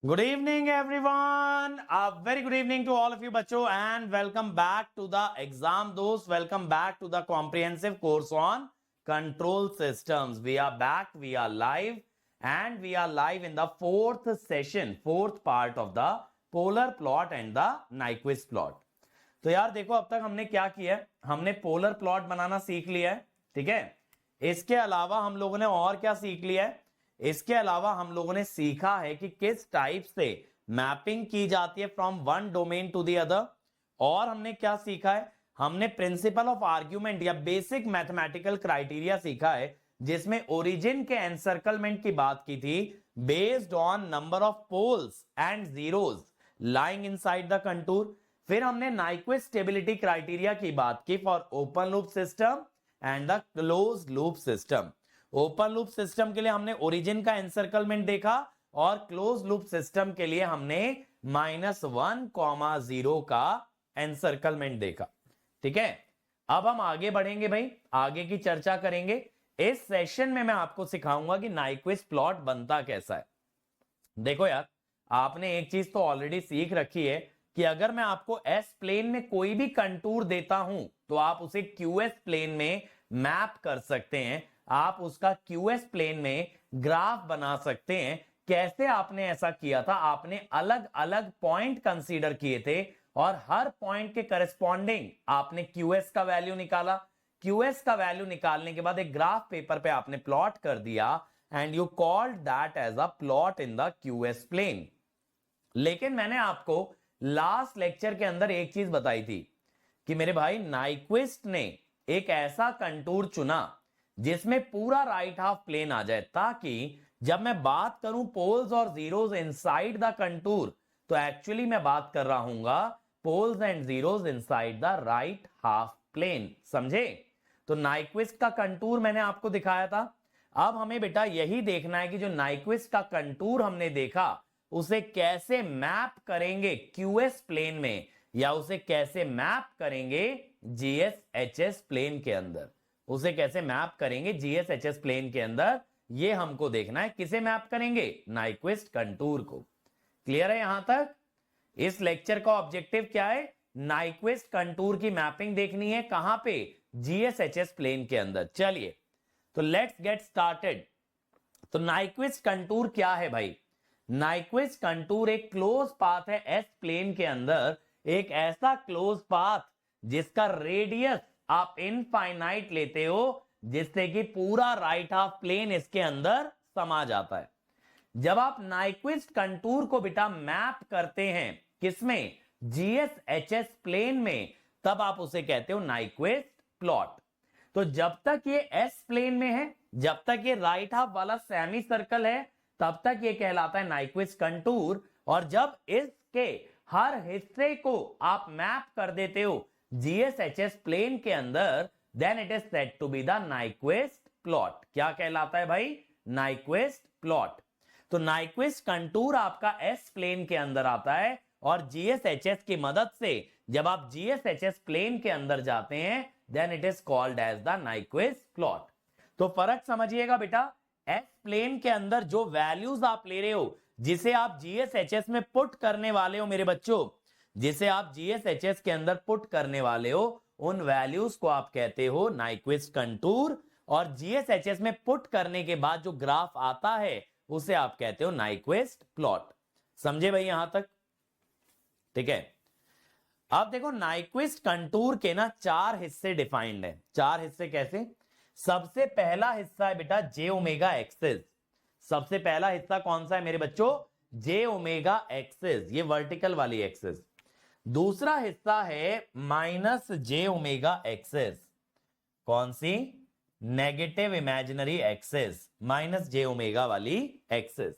Good evening, everyone. A very good evening to all of you, बच्चों, and welcome back to the exam दोस्त. Welcome back to the comprehensive course on control systems. We are back. We are live, and we are live in the fourth session, fourth part of the polar plot and the Nyquist plot. तो यार देखो, अब तक हमने क्या किया है? हमने पोलर प्लॉट बनाना सीख लिया है, ठीक है। इसके अलावा हम लोगों ने और क्या सीख लिया है? इसके अलावा हम लोगों ने सीखा है कि किस टाइप से मैपिंग की जाती है from one domain to the other. और हमने क्या सीखा है? हमने प्रिंसिपल ऑफ आर्ग्यूमेंट या बेसिक मैथमेटिकल क्राइटेरिया सीखा है, जिसमें ओरिजिन के एनसर्कलमेंट की बात की थी based on number of poles and zeros lying inside the contour. फिर हमने नाइक्विस्ट स्टेबिलिटी क्राइटेरिया की बात की for open loop system and the closed loop system. Open loop system के लिए हमने ओरिजिन का एनसर्कलमेंट देखा और क्लोज लूप सिस्टम के लिए हमने -1,0 का एनसर्कलमेंट देखा, ठीक है। अब हम आगे बढ़ेंगे भाई, आगे की चर्चा करेंगे। इस सेशन में मैं आपको सिखाऊंगा कि नाइक्विस्ट प्लॉट बनता कैसा है। देखो यार, आपने एक चीज तो ऑलरेडी सीख रखी है कि अगर मैं आपको एस प्लेन में कोई भी कंटूर देता हूं तो आप उसे क्यूएस प्लेन में मैप कर सकते हैं, आप उसका क्यूएस प्लेन में ग्राफ बना सकते हैं। कैसे आपने ऐसा किया था? आपने अलग अलग पॉइंट कंसीडर किए थे और हर पॉइंट के करस्पॉन्डिंग आपने क्यूएस का वैल्यू निकाला। क्यूएस का वैल्यू निकालने के बाद एक ग्राफ पेपर पे आपने प्लॉट कर दिया and you called that as a plot in the Q S plane. लेकिन मैंने आपको लास्ट लेक्चर के अंदर एक चीज बताई थी कि मेरे भाई नाइक्विस्ट ने एक ऐसा कंटूर चुना जिसमें पूरा राइट हाफ प्लेन आ जाए, ताकि जब मैं बात करूं पोल्स और जीरोस इनसाइड द कंटूर तो एक्चुअली मैं बात कर रहा हूंगा poles and zeros inside the right half plane. समझे? तो नाइक्विस्ट का कंटूर मैंने आपको दिखाया था। अब हमें बेटा यही देखना है कि जो नाइक्विस्ट का कंटूर हमने देखा उसे कैसे मैप करेंगे क्यूएस प्लेन में, या उसे कैसे मैप करेंगे जीएसएचएस प्लेन के अंदर। उसे कैसे मैप करेंगे जीएसएचएस प्लेन के अंदर, ये हमको देखना है। किसे मैप करेंगे? नाइक्विस्ट कंटूर को। क्लियर है यहां तक? इस लेक्चर का ऑब्जेक्टिव क्या है? नाइक्विस्ट कंटूर की मैपिंग देखनी है। कहां पे? जीएसएचएस प्लेन के अंदर। चलिए, तो लेट्स गेट स्टार्टेड। तो नाइक्विस्ट कंटूर क्या है भाई? नाइक्विस्ट कंटूर एक क्लोज पाथ है एस प्लेन के अंदर, एक ऐसा क्लोज पाथ जिसका रेडियस आप इनफाइनाइट लेते हो, जिससे कि पूरा राइट हाफ प्लेन इसके अंदर समा जाता है। जब आप नाइक्विस्ट कंटूर को बेटा मैप करते हैं किसमें? जीएसएचएस प्लेन में, तब आप उसे कहते हो नाइक्विस्ट प्लॉट। तो जब तक ये एस प्लेन में है, जब तक ये राइट हाफ वाला सेमी सर्कल है, तब तक ये कहलाता है नाइक्विस्ट कंटूर। और जब इसके हर हिस्से को आप मैप कर देते हो जीएसएचएस प्लेन के अंदर, then it is said to be the Nyquist plot. क्या कहलाता है भाई? Nyquist plot. तो नाइक्विस्ट कंटूर आपका एस प्लेन के अंदर आता है और जीएसएचएस की मदद से जब आप जीएसएचएस प्लेन के अंदर जाते हैं, then it is called as the Nyquist plot. तो फर्क समझिएगा बेटा, एस प्लेन के अंदर जो वैल्यूज आप ले रहे हो, जिसे आप जीएसएचएस में पुट करने वाले हो मेरे बच्चों, जिसे आप जीएसएचएस के अंदर पुट करने वाले हो, उन वैल्यूज को आप कहते हो नाइक्विस्ट कंटूर। और जीएसएचएस में पुट करने के बाद जो ग्राफ आता है उसे आप कहते हो नाइक्विस्ट प्लॉट। समझे भाई यहां तक? ठीक है। अब देखो, नाइक्विस्ट कंटूर के ना 4 हिस्से डिफाइंड है। 4 हिस्से कैसे? सबसे पहला हिस्सा है बेटा जे ओमेगा एक्सिस। सबसे पहला हिस्सा कौन सा है मेरे बच्चों? जे ओमेगा एक्सिस, ये वर्टिकल वाली एक्सिस। दूसरा हिस्सा है माइनस जे ओमेगा एक्सिस। कौन सी? नेगेटिव इमेजिनरी एक्सिस, माइनस जे ओमेगा वाली एक्सिस।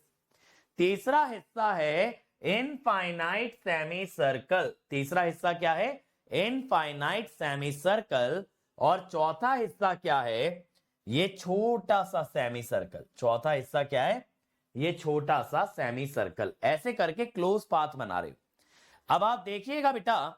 तीसरा हिस्सा है इनफाइनाइट सेमी सर्कल। तीसरा हिस्सा क्या है? Infinite semi circle. और चौथा हिस्सा क्या है? ये छोटा सा सेमी सर्कल। चौथा हिस्सा क्या है? ये छोटा सा सेमी सर्कल। ऐसे करके क्लोज पाथ बना रहे हो। अब आप देखिएगा बेटा,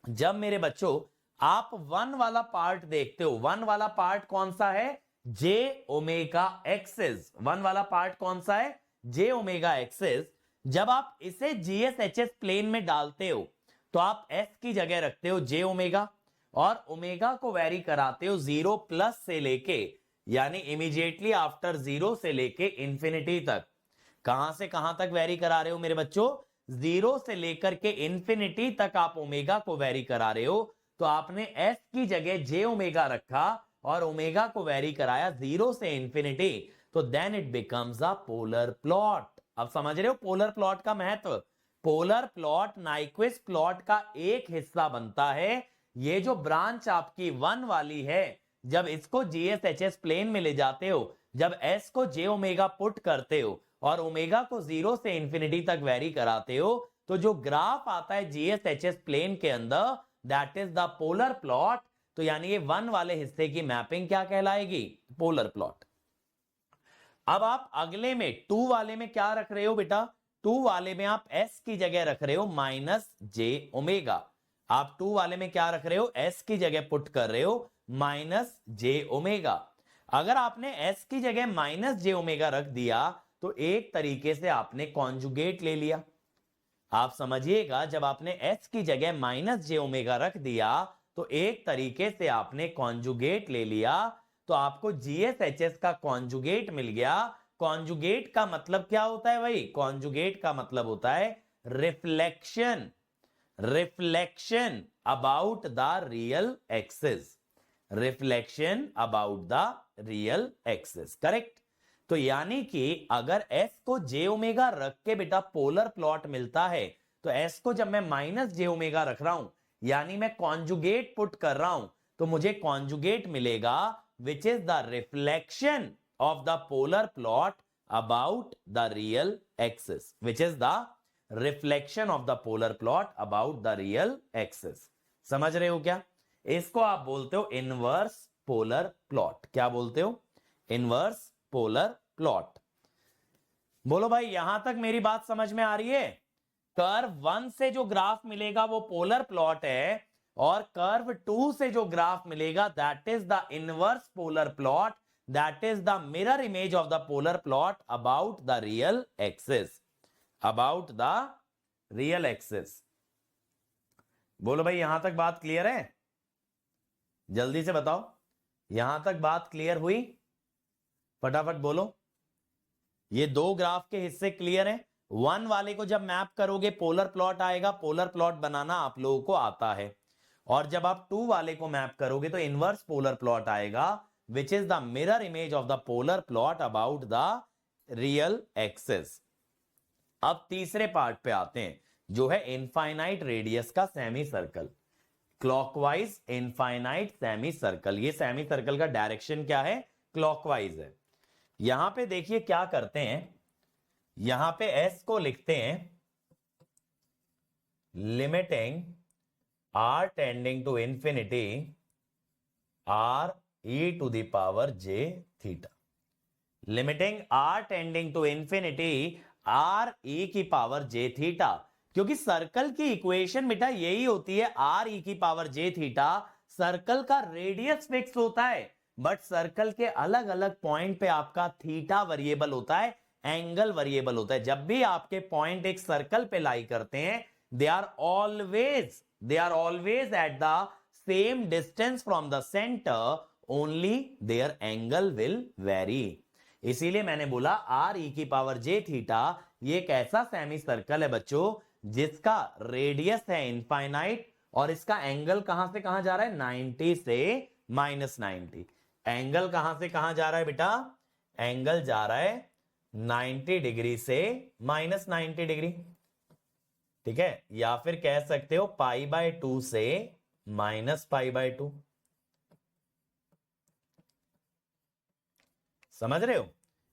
जब मेरे बच्चों आप वन वाला पार्ट देखते हो, वन वाला पार्ट कौन सा है? जे ओमेगा एक्सिस। वन वाला पार्ट कौन सा है? जे ओमेगा एक्सिस। जब आप इसे जीएसएचएस प्लेन में डालते हो तो आप एस की जगह रखते हो जे ओमेगा और ओमेगा को वेरी कराते हो 0 प्लस से लेके, यानी इमीडिएटली आफ्टर 0 से लेके इंफिनिटी तक। कहां से कहां तक वेरी करा रहे हो मेरे बच्चों? 0 से लेकर के इंफिनिटी तक आप ओमेगा को वेरी करा रहे हो। तो आपने एस की जगह जे ओमेगा रखा और ओमेगा को वेरी कराया 0 से इंफिनिटी, तो then it becomes a polar plot. अब समझ रहे हो पोलर प्लॉट का महत्व? पोलर प्लॉट नाइक्विस्ट प्लॉट का एक हिस्सा बनता है। ये जो ब्रांच आपकी 1 वाली है, जब इसको जीएसएचएस प्लेन में ले जाते हो, जब एस को जे ओमेगा पुट करते हो और ओमेगा को 0 से इंफिनिटी तक वेरी कराते हो, तो जो ग्राफ आता है जीएसएचएस प्लेन के अंदर, that is the polar plot. तो यानी ये 1 वाले हिस्से की मैपिंग क्या कहलाएगी? Polar plot. अब आप अगले में 2 वाले में क्या रख रहे हो बेटा? 2 वाले में आप s की जगह रख रहे हो माइनस जे ओमेगा। आप 2 वाले में क्या रख रहे हो? s की जगह पुट कर रहे हो माइनस जे ओमेगा। अगर आपने s की जगह माइनस जे ओमेगा रख दिया तो एक तरीके से आपने कॉन्जुगेट ले लिया। आप समझिएगा, जब आपने s की जगह माइनस जे ओमेगा रख दिया तो एक तरीके से आपने कॉन्जुगेट ले लिया। तो आपको जीएसएचएस का कॉन्जुगेट मिल गया। कॉन्जुगेट का मतलब क्या होता है भाई? कॉन्जुगेट का मतलब होता है reflection. Reflection about the real axis. Reflection about the real axis, correct. तो यानी कि अगर s को जे ओमेगा रख के बेटा पोलर प्लॉट मिलता है, तो s को जब मैं माइनस जे ओमेगा रख रहा हूं, यानी मैं कॉन्जुगेट पुट कर रहा हूं, तो मुझे कॉन्जुगेट मिलेगा which is the reflection of the polar plot about the real axis, which is the reflection of the polar plot about the real axis। समझ रहे हो क्या? इसको आप बोलते हो इनवर्स पोलर प्लॉट। क्या बोलते हो? Inverse polar plot. बोलो भाई, यहां तक मेरी बात समझ में आ रही है? कर्व 1 से जो ग्राफ मिलेगा वो पोलर प्लॉट है, और कर्व 2 से जो ग्राफ मिलेगा that is the inverse polar plot, that is the mirror image of the polar plot about the real axis. About the real axis. बोलो भाई, यहां तक बात क्लियर है? जल्दी से बताओ, यहां तक बात क्लियर हुई? फटाफट बोलो। ये 2 ग्राफ के हिस्से क्लियर हैं? 1 वाले को जब मैप करोगे पोलर प्लॉट आएगा। पोलर प्लॉट बनाना आप लोगों को आता है। और जब आप 2 वाले को मैप करोगे तो इनवर्स पोलर प्लॉट आएगा, which is the mirror image of the polar plot about the real axis. अब तीसरे पार्ट पे आते हैं, जो है इनफाइनाइट रेडियस का semi circle. Clockwise infinite semi circle. ये सेमी सर्कल का डायरेक्शन क्या है? क्लॉकवाइज है। यहां पे देखिए क्या करते हैं, यहां पे s को लिखते हैं limiting r tending to infinity r e to the power j theta. Limiting r tending to infinity r e की पावर j थीटा। क्योंकि सर्कल की इक्वेशन बेटा यही होती है, r e की पावर j थीटा। सर्कल का रेडियस फिक्स होता है, बट सर्कल के अलग अलग पॉइंट पे आपका थीटा वेरिएबल होता है, एंगल वेरिएबल होता है। जब भी आपके पॉइंट एक सर्कल पे लाई करते हैं, they are always at the same distance from the centre, only their angle will vary. इसीलिए मैंने बोला आर ई की पावर जे थीटा ये एक ऐसा सेमी सर्कल है बच्चों जिसका रेडियस है इनफाइनाइट, और इसका एंगल कहां से कहां जा रहा है? 90 से -90। एंगल कहां से कहां जा रहा है बेटा? एंगल जा रहा है 90 डिग्री से -90 डिग्री। ठीक है, या फिर कह सकते हो π/2 से -π/2। समझ रहे हो?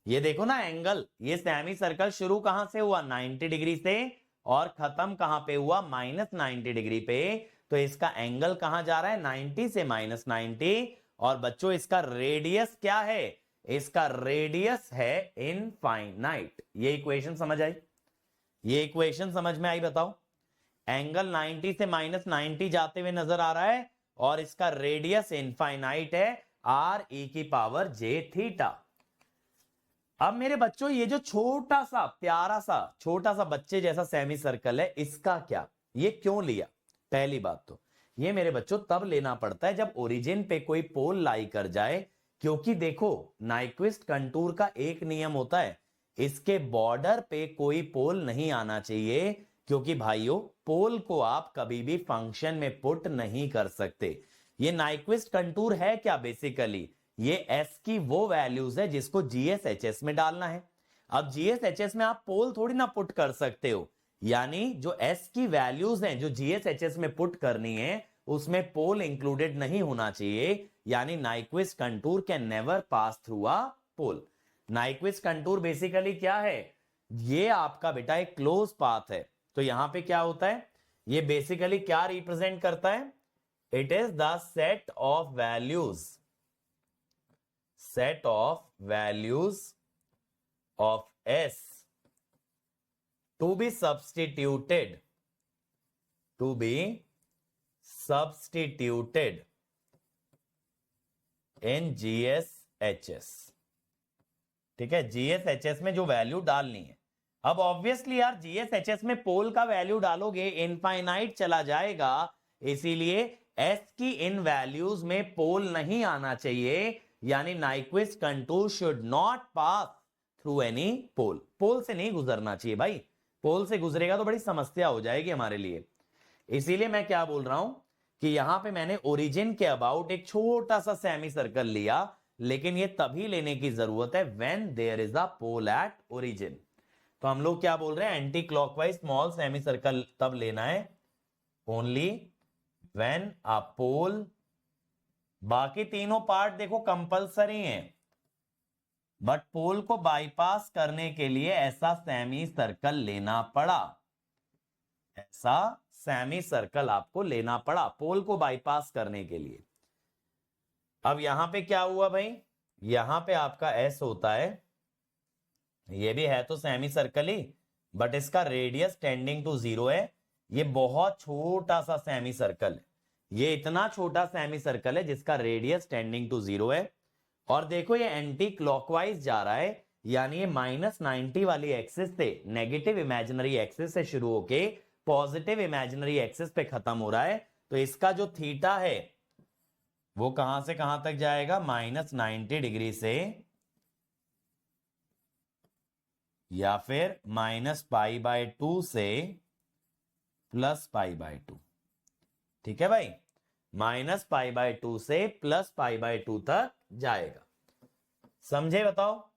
ये देखो ना एंगल, ये सेमी सर्कल शुरू कहां से हुआ? 90 डिग्री से, और खत्म कहां पे हुआ? -90 डिग्री पे। तो इसका एंगल कहां जा रहा है? 90 से -90। और बच्चों इसका रेडियस क्या है? इसका रेडियस है इनफाइनाइट। ये इक्वेशन समझ आई? ये इक्वेशन समझ में आई? बताओ। एंगल 90 से -90 जाते हुए नजर आ रहा है, और इसका रेडियस इनफाइनाइट है, r e की पावर j थीटा। अब मेरे बच्चों ये जो छोटा सा प्यारा सा छोटा सा बच्चे जैसा सेमी सर्कल है, इसका क्या, ये क्यों लिया? पहली बात तो ये मेरे बच्चों तब लेना पड़ता है जब ओरिजिन पे कोई पोल लाई कर जाए, क्योंकि देखो नाइक्विस्ट कंटूर का एक नियम होता है, इसके बॉर्डर पे कोई पोल नहीं आना चाहिए, क्योंकि भाइयों पोल को आप कभी भी फंक्शन में पुट नहीं कर सकते। ये नाइक्विस्ट कंटूर है क्या? बेसिकली ये एस की वो वैल्यूज है जिसको जीएसएचएस में डालना है। अब जीएसएचएस में आप पोल थोड़ी ना पुट कर सकते हो, यानी जो एस की वैल्यूज हैं जो जीएसएचएस में पुट करनी है उसमें पोल इंक्लूडेड नहीं होना चाहिए, यानी Nyquist contour can never pass through a pole. Nyquist contour basically क्या है? ये आपका बेटा एक क्लोज पाथ है। तो यहां पे क्या होता है, ये बेसिकली क्या रिप्रेजेंट करता है? It is the set of values, set of values of S to be substituted in GSHS। ठीक है, GSHS में जो वैल्यू डालनी है। अब ऑब्वियसली यार GSHS में पोल का वैल्यू डालोगे इनफाइनाइट चला जाएगा, इसीलिए S की इन वैल्यूज में पोल नहीं आना चाहिए, यानी Nyquist contour should not pass through any pole. Pole से नहीं गुजरना चाहिए भाई, पोल से गुजरेगा तो बड़ी समस्या हो जाएगी हमारे लिए। इसीलिए मैं क्या बोल रहा हूं कि यहां पे मैंने ओरिजिन के अबाउट एक छोटा सा सेमी सर्कल लिया, लेकिन ये तभी लेने की जरूरत है when there is a pole at origin. तो हम लोग क्या बोल रहे हैं, anti clockwise small semi circle तब लेना है ओनली व्हेन अ पोल, बाकी तीनों पार्ट देखो कंपलसरी हैं, बट पोल को बाईपास करने के लिए ऐसा सेमी सर्कल लेना पड़ा, ऐसा सेमी सर्कल आपको लेना पड़ा पोल को बाईपास करने के लिए। अब यहां पे क्या हुआ भाई, यहां पे आपका एस होता है, ये भी है तो सेमी सर्कल ही, बट इसका रेडियस टेंडिंग टू 0 है। ये बहुत छोटा सा सेमी सर्कल है, ये इतना छोटा सेमी सर्कल है जिसका रेडियस टेंडिंग टू 0 है, और देखो ये एंटी क्लॉकवाइज जा रहा है, यानी ये -90 वाली एक्सिस से, नेगेटिव इमेजिनरी एक्सिस से शुरू होके पॉजिटिव इमेजिनरी एक्सिस पे खत्म हो रहा है। तो इसका जो थीटा है वो कहां से कहां तक जाएगा, -90 डिग्री से, या फिर -π/2 से +π/2। ठीक है भाई, -π/2 से +π/2 तक जाएगा। समझे? बताओ,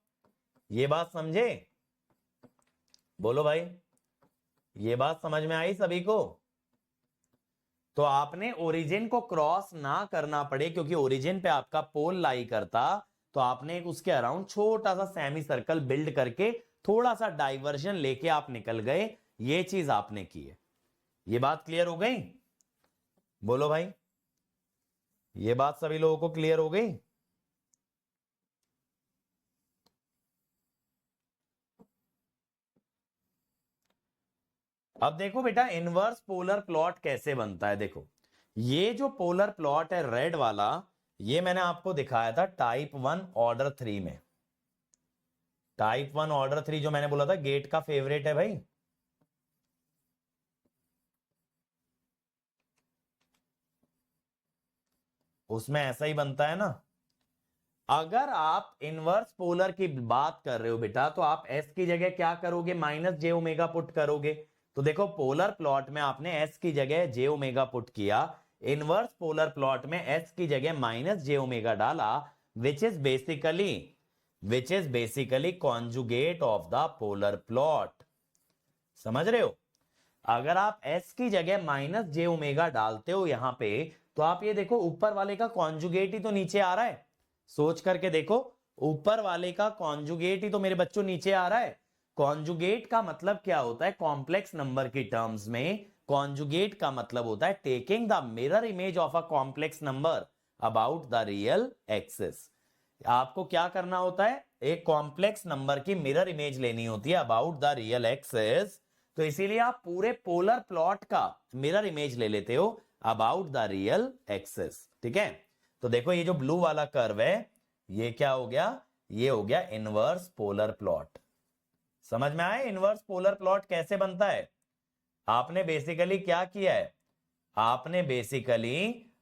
ये बात समझे? बोलो भाई, ये बात समझ में आई सभी को? तो आपने ओरिजिन को क्रॉस ना करना पड़े, क्योंकि ओरिजिन पे आपका पोल लाई करता, तो आपने एक उसके अराउंड छोटा सा सेमी सर्कल बिल्ड करके थोड़ा सा डाइवर्जन लेके आप निकल गए, ये चीज आपने की है। ये बात क्लियर हो गई? बोलो भाई, ये बात सभी लोगों को क्लियर हो गई? अब देखो बेटा इनवर्स पोलर प्लॉट कैसे बनता है। देखो ये जो पोलर प्लॉट है रेड वाला, ये मैंने आपको दिखाया था टाइप 1 ऑर्डर 3 में। टाइप 1 ऑर्डर 3 जो मैंने बोला था गेट का फेवरेट है भाई, उसमें ऐसा ही बनता है ना। अगर आप इनवर्स पोलर की बात कर रहे हो बेटा, तो आप एस की जगह क्या करोगे, -j पुट करोगे। तो देखो पोलर प्लॉट में आपने एस की जगह j पुट किया, इनवर्स पोलर प्लॉट में एस की जगह -j डाला, विच is basically conjugate of the polar plot. समझ रहे हो? अगर आप एस की जगह -j डालते हो यहां पे, तो आप ये देखो ऊपर वाले का कॉन्जुगेट ही तो नीचे आ रहा है। सोच करके देखो, ऊपर वाले का कॉन्जुगेट ही तो मेरे बच्चों नीचे आ रहा है। कॉन्जुगेट का मतलब क्या होता है कॉम्प्लेक्स नंबर की टर्म्स में? कॉन्जुगेट का मतलब होता है taking the mirror image of a complex number about the real axis. आपको क्या करना होता है, एक कॉम्प्लेक्स नंबर की मिरर इमेज लेनी होती है अबाउट द रियल एक्सिस। तो इसीलिए आप पूरे पोलर प्लॉट का मिरर इमेज ले लेते हो अबाउट द रियल एक्सिस। ठीक है, तो देखो ये जो ब्लू वाला कर्व है, ये क्या हो गया, ये हो गया इनवर्स पोलर प्लॉट। समझ में आया इनवर्स पोलर प्लॉट कैसे बनता है? आपने बेसिकली क्या किया है, आपने बेसिकली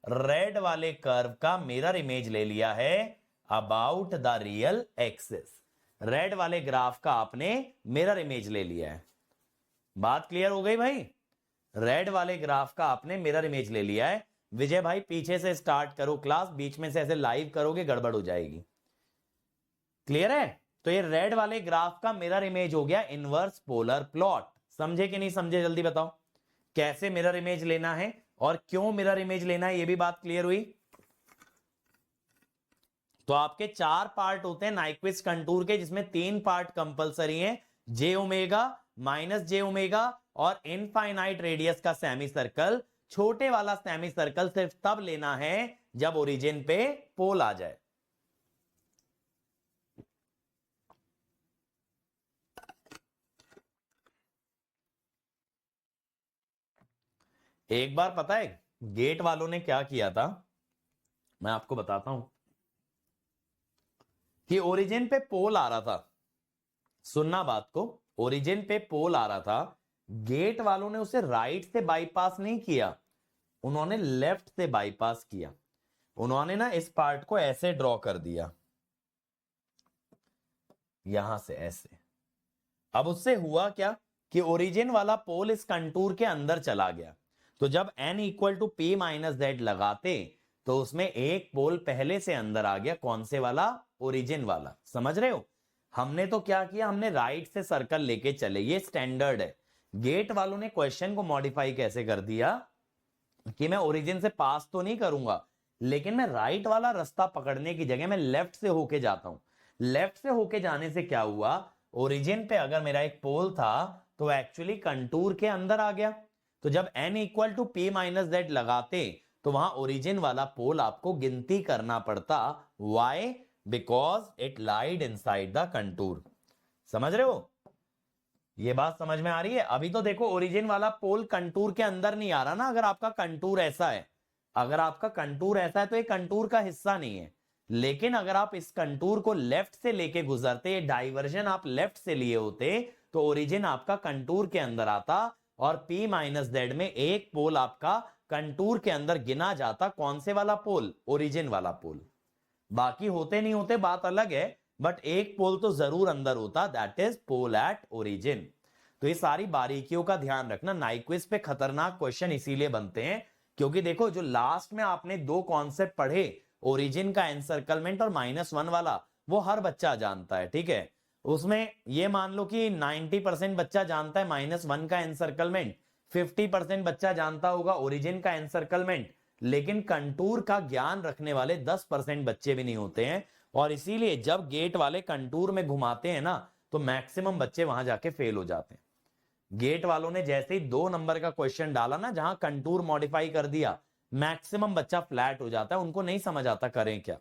रेड वाले कर्व का मिरर इमेज ले लिया है about the real axis. Red वाले ग्राफ का आपने मिरर इमेज ले लिया है। बात क्लियर हो गई भाई? रेड वाले ग्राफ का आपने मिरर इमेज ले लिया है। विजय भाई पीछे से स्टार्ट करो क्लास, बीच में से ऐसे लाइव करोगे गड़बड़ हो जाएगी। क्लियर है? तो ये रेड वाले ग्राफ का मिरर इमेज हो गया इनवर्स पोलर प्लॉट। समझे कि नहीं समझे? जल्दी बताओ कैसे मिरर इमेज लेना है और क्यों मिरर इमेज लेना है, ये भी बात क्लियर हुई? तो आपके 4 पार्ट होते हैं नाइक्विस्ट कंटूर के, जिसमें 3 पार्ट कंपलसरी हैं, जे ओमेगा, माइनस जे ओमेगा और इनफाइनाइट रेडियस का सेमी सर्कल। छोटे वाला सेमी सर्कल सिर्फ तब लेना है जब ओरिजिन पे पोल आ जाए। एक बार पता है गेट वालों ने क्या किया था, मैं आपको बताता हूं कि ओरिजिन पे पोल आ रहा था। सुनना बात को, ओरिजिन पे पोल आ रहा था, गेट वालों ने उसे राइट से बाईपास नहीं किया, उन्होंने लेफ्ट से बाईपास किया। उन्होंने ना इस पार्ट को ऐसे ड्रॉ कर दिया, यहां से ऐसे। अब उससे हुआ क्या कि ओरिजिन वाला पोल इस कंटूर के अंदर चला गया। तो जब n equal to p minus z लगाते तो उसमें एक पोल पहले से अंदर आ गया। कौन से वाला? ओरिजिन वाला। समझ रहे हो? हमने तो क्या किया, हमने राइट से सर्कल लेके चले, ये स्टैंडर्ड है। गेट वालों ने क्वेश्चन को मॉडिफाई कैसे कर दिया कि मैं ओरिजिन से पास तो नहीं करूंगा, लेकिन मैं राइट वाला रास्ता पकड़ने की जगह मैं लेफ्ट से होके जाता हूं। लेफ्ट से होके जाने से क्या हुआ, ओरिजिन पे अगर मेरा एक पोल था तो एक्चुअली कंटूर के अंदर आ गया। तो जब n equal to p minus z लगाते तो वहां ओरिजिन वाला पोल आपको गिनती करना पड़ता। Why? Because it lied inside the contour. समझ रहे हो? ये बात समझ में आ रही है? अभी तो देखो ओरिजिन वाला पोल कंटूर के अंदर नहीं आ रहा ना। अगर आपका कंटूर ऐसा है, अगर आपका कंटूर ऐसा है तो ये कंटूर का हिस्सा नहीं है। लेकिन अगर आप इस कंटूर को लेफ्ट से लेके गुजरते, डाइवर्जन आप लेफ्ट से लिए होते, तो ओरिजिन आपका कंटूर के अंदर आता और P माइनस जेड में एक पोल आपका कंटूर के अंदर गिना जाता। कौन से वाला पोल? ओरिजिन वाला पोल। बाकी होते नहीं होते बात अलग है, बट एक पोल तो जरूर अंदर होता, that is pole at origin. तो ये सारी बारीकियों का ध्यान रखना। नाइक्विस्ट पे खतरनाक क्वेश्चन इसीलिए बनते हैं क्योंकि देखो जो लास्ट में आपने 2 कॉन्सेप्ट पढ़े, ओरिजिन का एनसर्कलमेंट और -1 वाला, वो हर बच्चा जानता है। ठीक है, उसमें ये मान लो कि 90% बच्चा जानता है -1 का एनसर्कलमेंट, 50% बच्चा जानता होगा ओरिजिन का एनसर्कलमेंट, लेकिन कंटूर का ज्ञान रखने वाले 10% बच्चे भी नहीं होते हैं। और इसीलिए जब गेट वाले कंटूर में घुमाते हैं ना तो मैक्सिमम बच्चे वहां जाके फेल हो जाते हैं। गेट वालों ने जैसे ही 2 नंबर का क्वेश्चन डाला ना जहां कंटूर मॉडिफाई कर दिया, मैक्सिमम बच्चा फ्लैट हो जाता है, उनको नहीं समझ आता करें क्या।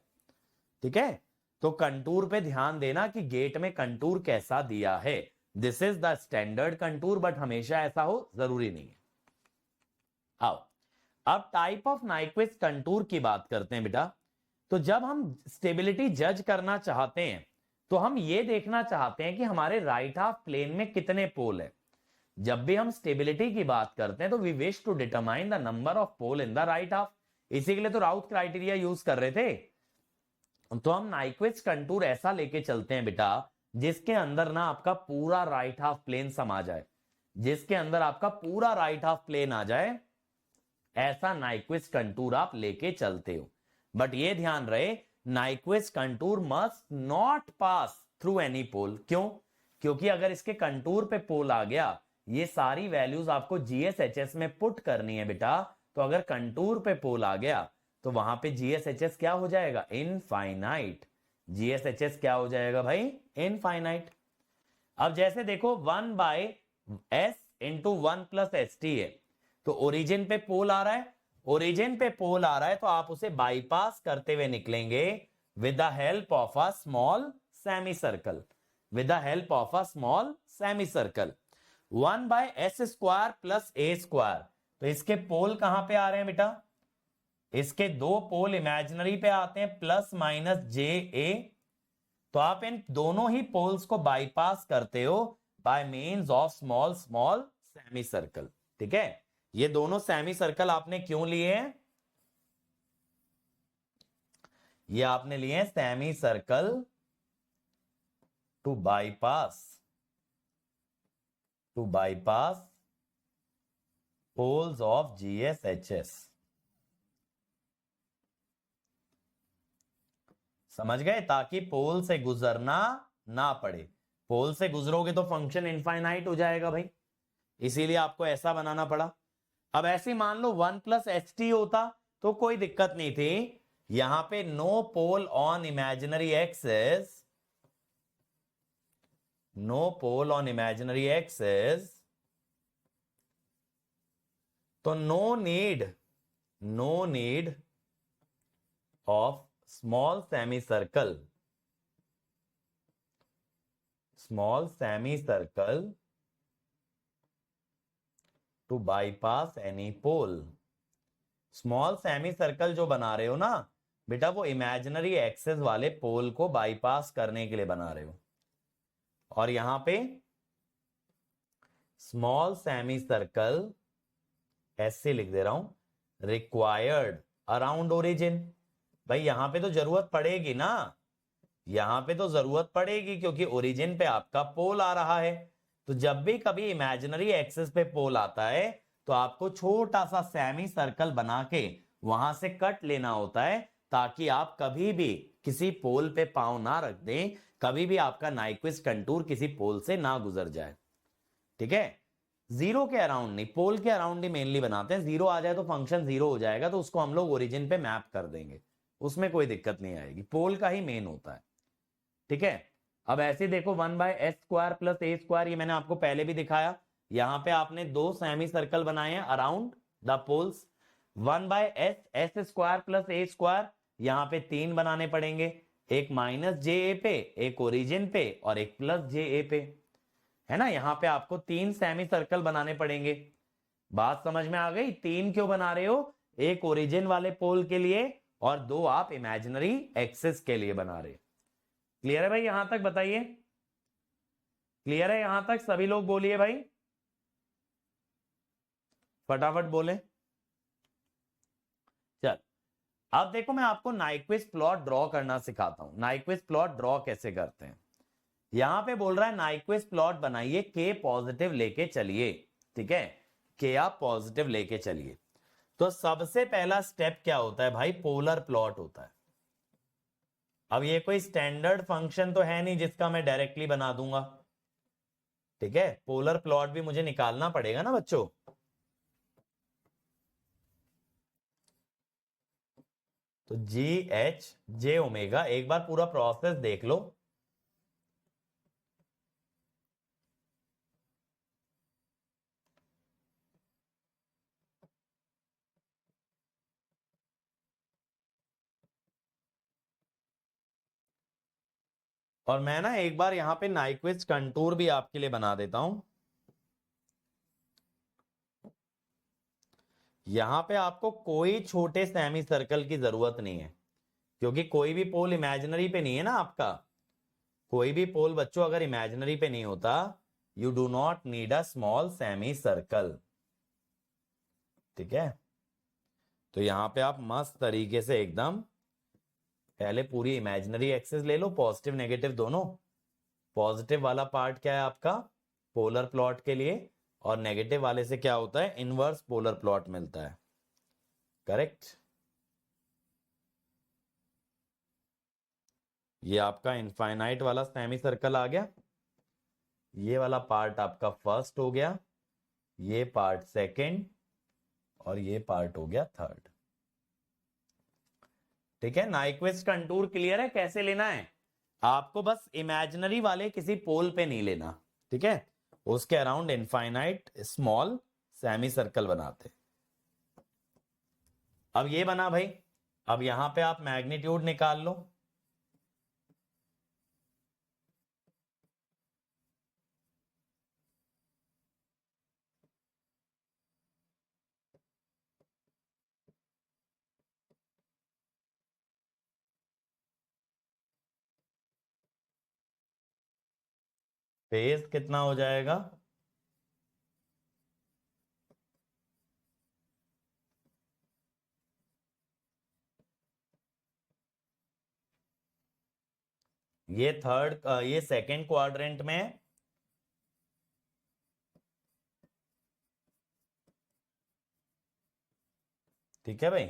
ठीक है, तो कंटूर पे ध्यान देना कि गेट में कंटूर कैसा दिया है। This is the standard contour, but हमेशा ऐसा हो जरूरी नहीं है। आओ अब टाइप ऑफ नाइक्विस्ट कंटूर की बात करते हैं बेटा। तो जब हम स्टेबिलिटी जज करना चाहते हैं तो हम ये देखना चाहते हैं कि हमारे राइट हाफ प्लेन में कितने पोल है। जब भी हम स्टेबिलिटी की बात करते हैं तो we wish to determine the number of pole in the right half. इसी के लिए तो राउथ क्राइटेरिया यूज कर रहे थे। तो हम नाइक्विस्ट कंटूर ऐसा लेके चलते हैं बेटा जिसके अंदर ना आपका पूरा राइट हाफ प्लेन समा जाए, जिसके अंदर आपका पूरा राइट हाफ प्लेन आ जाए, ऐसा नाइक्विस्ट कंटूर आप लेके चलते हो। बट ये ध्यान रहे Nyquist contour must not pass through any pole. क्यों? क्योंकि अगर इसके कंटूर पे पोल आ गया, ये सारी वैल्यूज आपको जीएसएचएस में पुट करनी है बेटा। तो अगर कंटूर पे पोल आ गया तो वहां पे जीएसएचएस क्या हो जाएगा? इनफाइनाइट। जीएसएचएस क्या हो जाएगा भाई? इनफाइनाइट। अब जैसे देखो 1/s इंटू 1+st है, तो ओरिजिन पे पोल आ रहा है, ओरिजिन पे पोल आ रहा है तो आप उसे बाईपास करते हुए निकलेंगे with the help of a small semi circle. With the help of a small semi circle 1/s² + a²। तो इसके पोल कहां पे आ रहे हैं बेटा? इसके 2 पोल इमेजिनरी पे आते हैं, +-, -ja। तो आप इन दोनों ही पोल्स को बाईपास करते हो bye means of small small semi circle. ठीक है, ये दोनों सेमी सर्कल आपने क्यों लिए हैं? ये आपने लिए हैं semi circle to bypass poles of GSHS। समझ गए? ताकि पोल से गुजरना ना पड़े। पोल से गुजरोगे तो फंक्शन इनफाइनाइट हो जाएगा भाई, इसीलिए आपको ऐसा बनाना पड़ा। अब ऐसे मान लो 1+HT होता तो कोई दिक्कत नहीं थी। यहां पे no pole on imaginary axis, no pole on imaginary axis, तो no need of small semi circle to bypass any pole. Small semi circle जो बना रहे हो ना बेटा, वो इमेजिनरी एक्सेस वाले पोल को बाईपास करने के लिए बना रहे हो। और यहां पे स्मॉल सेमी सर्कल ऐसे लिख दे रहा हूं, रिक्वायर्ड अराउंड ओरिजिन। भाई यहां पे तो जरूरत पड़ेगी ना, यहां पे तो जरूरत पड़ेगी क्योंकि ओरिजिन पे आपका पोल आ रहा है। तो जब भी कभी इमेजिनरी एक्सिस पे पोल आता है तो आपको छोटा सा सेमी सर्कल बना के वहां से कट लेना होता है, ताकि आप कभी भी किसी पोल पे पांव ना रख दें, कभी भी आपका नाइक्विस्ट कंटूर किसी पोल से ना गुजर जाए। ठीक है, जीरो के अराउंड नहीं, पोल के अराउंड ही मेनली बनाते हैं। जीरो आ जाए तो फंक्शन जीरो हो जाएगा, तो उसको हम लोग ओरिजिन पे मैप कर देंगे, उसमें कोई दिक्कत नहीं आएगी। पोल का ही मेन होता है। ठीक है, अब ऐसे देखो 1/s² + a², ये मैंने आपको पहले भी दिखाया। यहां पे आपने दो सेमी सर्कल बनाए हैं around the poles. 1/s² + a², यहां पे 3 बनाने पड़ेंगे, एक -JA पे, एक ओरिजिन पे और एक +JA पे, है ना। यहां पे आपको 3 सेमी सर्कल बनाने पड़ेंगे। बात समझ में आ गई? 3 क्यों बना रहे हो? एक ओरिजिन वाले पोल के लिए और 2 आप इमेजिनरी एक्सिस के लिए बना रहे। क्लियर है भाई? यहां तक बताइए, क्लियर है यहां तक? सभी लोग बोलिए भाई, फटाफट बोले। चल, अब देखो मैं आपको नाइक्विस्ट प्लॉट ड्रॉ करना सिखाता हूं। नाइक्विस्ट प्लॉट ड्रॉ कैसे करते हैं? यहां पे बोल रहा है नाइक्विस्ट प्लॉट बनाइए, के पॉजिटिव लेके चलिए। ठीक है, के आप पॉजिटिव लेके चलिए। तो सबसे पहला स्टेप क्या होता है भाई? पोलर प्लॉट होता है। अब ये कोई स्टैंडर्ड फंक्शन तो है नहीं जिसका मैं डायरेक्टली बना दूंगा। ठीक है, पोलर प्लॉट भी मुझे निकालना पड़ेगा ना बच्चों। तो GHJ ओमेगा, एक बार पूरा प्रोसेस देख लो। और मैं ना एक बार यहां पे नाइक्विस्ट कंटूर भी आपके लिए बना देता हूं। यहां पे आपको कोई छोटे सेमी सर्कल की जरूरत नहीं है, क्योंकि कोई भी पोल इमेजिनरी पे नहीं है ना आपका। कोई भी पोल बच्चों अगर इमेजिनरी पे नहीं होता, you do not need a small semi circle. ठीक है, तो यहां पे आप मस्त तरीके से एकदम पहले पूरी इमेजिनरी एक्सिस ले लो, पॉजिटिव नेगेटिव दोनों। पॉजिटिव वाला पार्ट क्या है आपका? पोलर प्लॉट के लिए, और नेगेटिव वाले से क्या होता है? इनवर्स पोलर प्लॉट मिलता है। करेक्ट। ये आपका इनफाइनाइट वाला सेमी सर्कल आ गया, ये वाला पार्ट आपका फर्स्ट हो गया, ये पार्ट सेकंड, और ये पार्ट हो गया थर्ड। ठीक है, नाइक्विस्ट कंटूर क्लियर है कैसे लेना है? आपको बस इमेजिनरी वाले किसी पोल पे नहीं लेना। ठीक है, उसके around infinite small semi circle बनाते। अब ये बना भाई, अब यहां पे आप मैग्नीट्यूड निकाल लो। फेज कितना हो जाएगा? ये सेकंड क्वाड्रेंट में है। ठीक है भाई।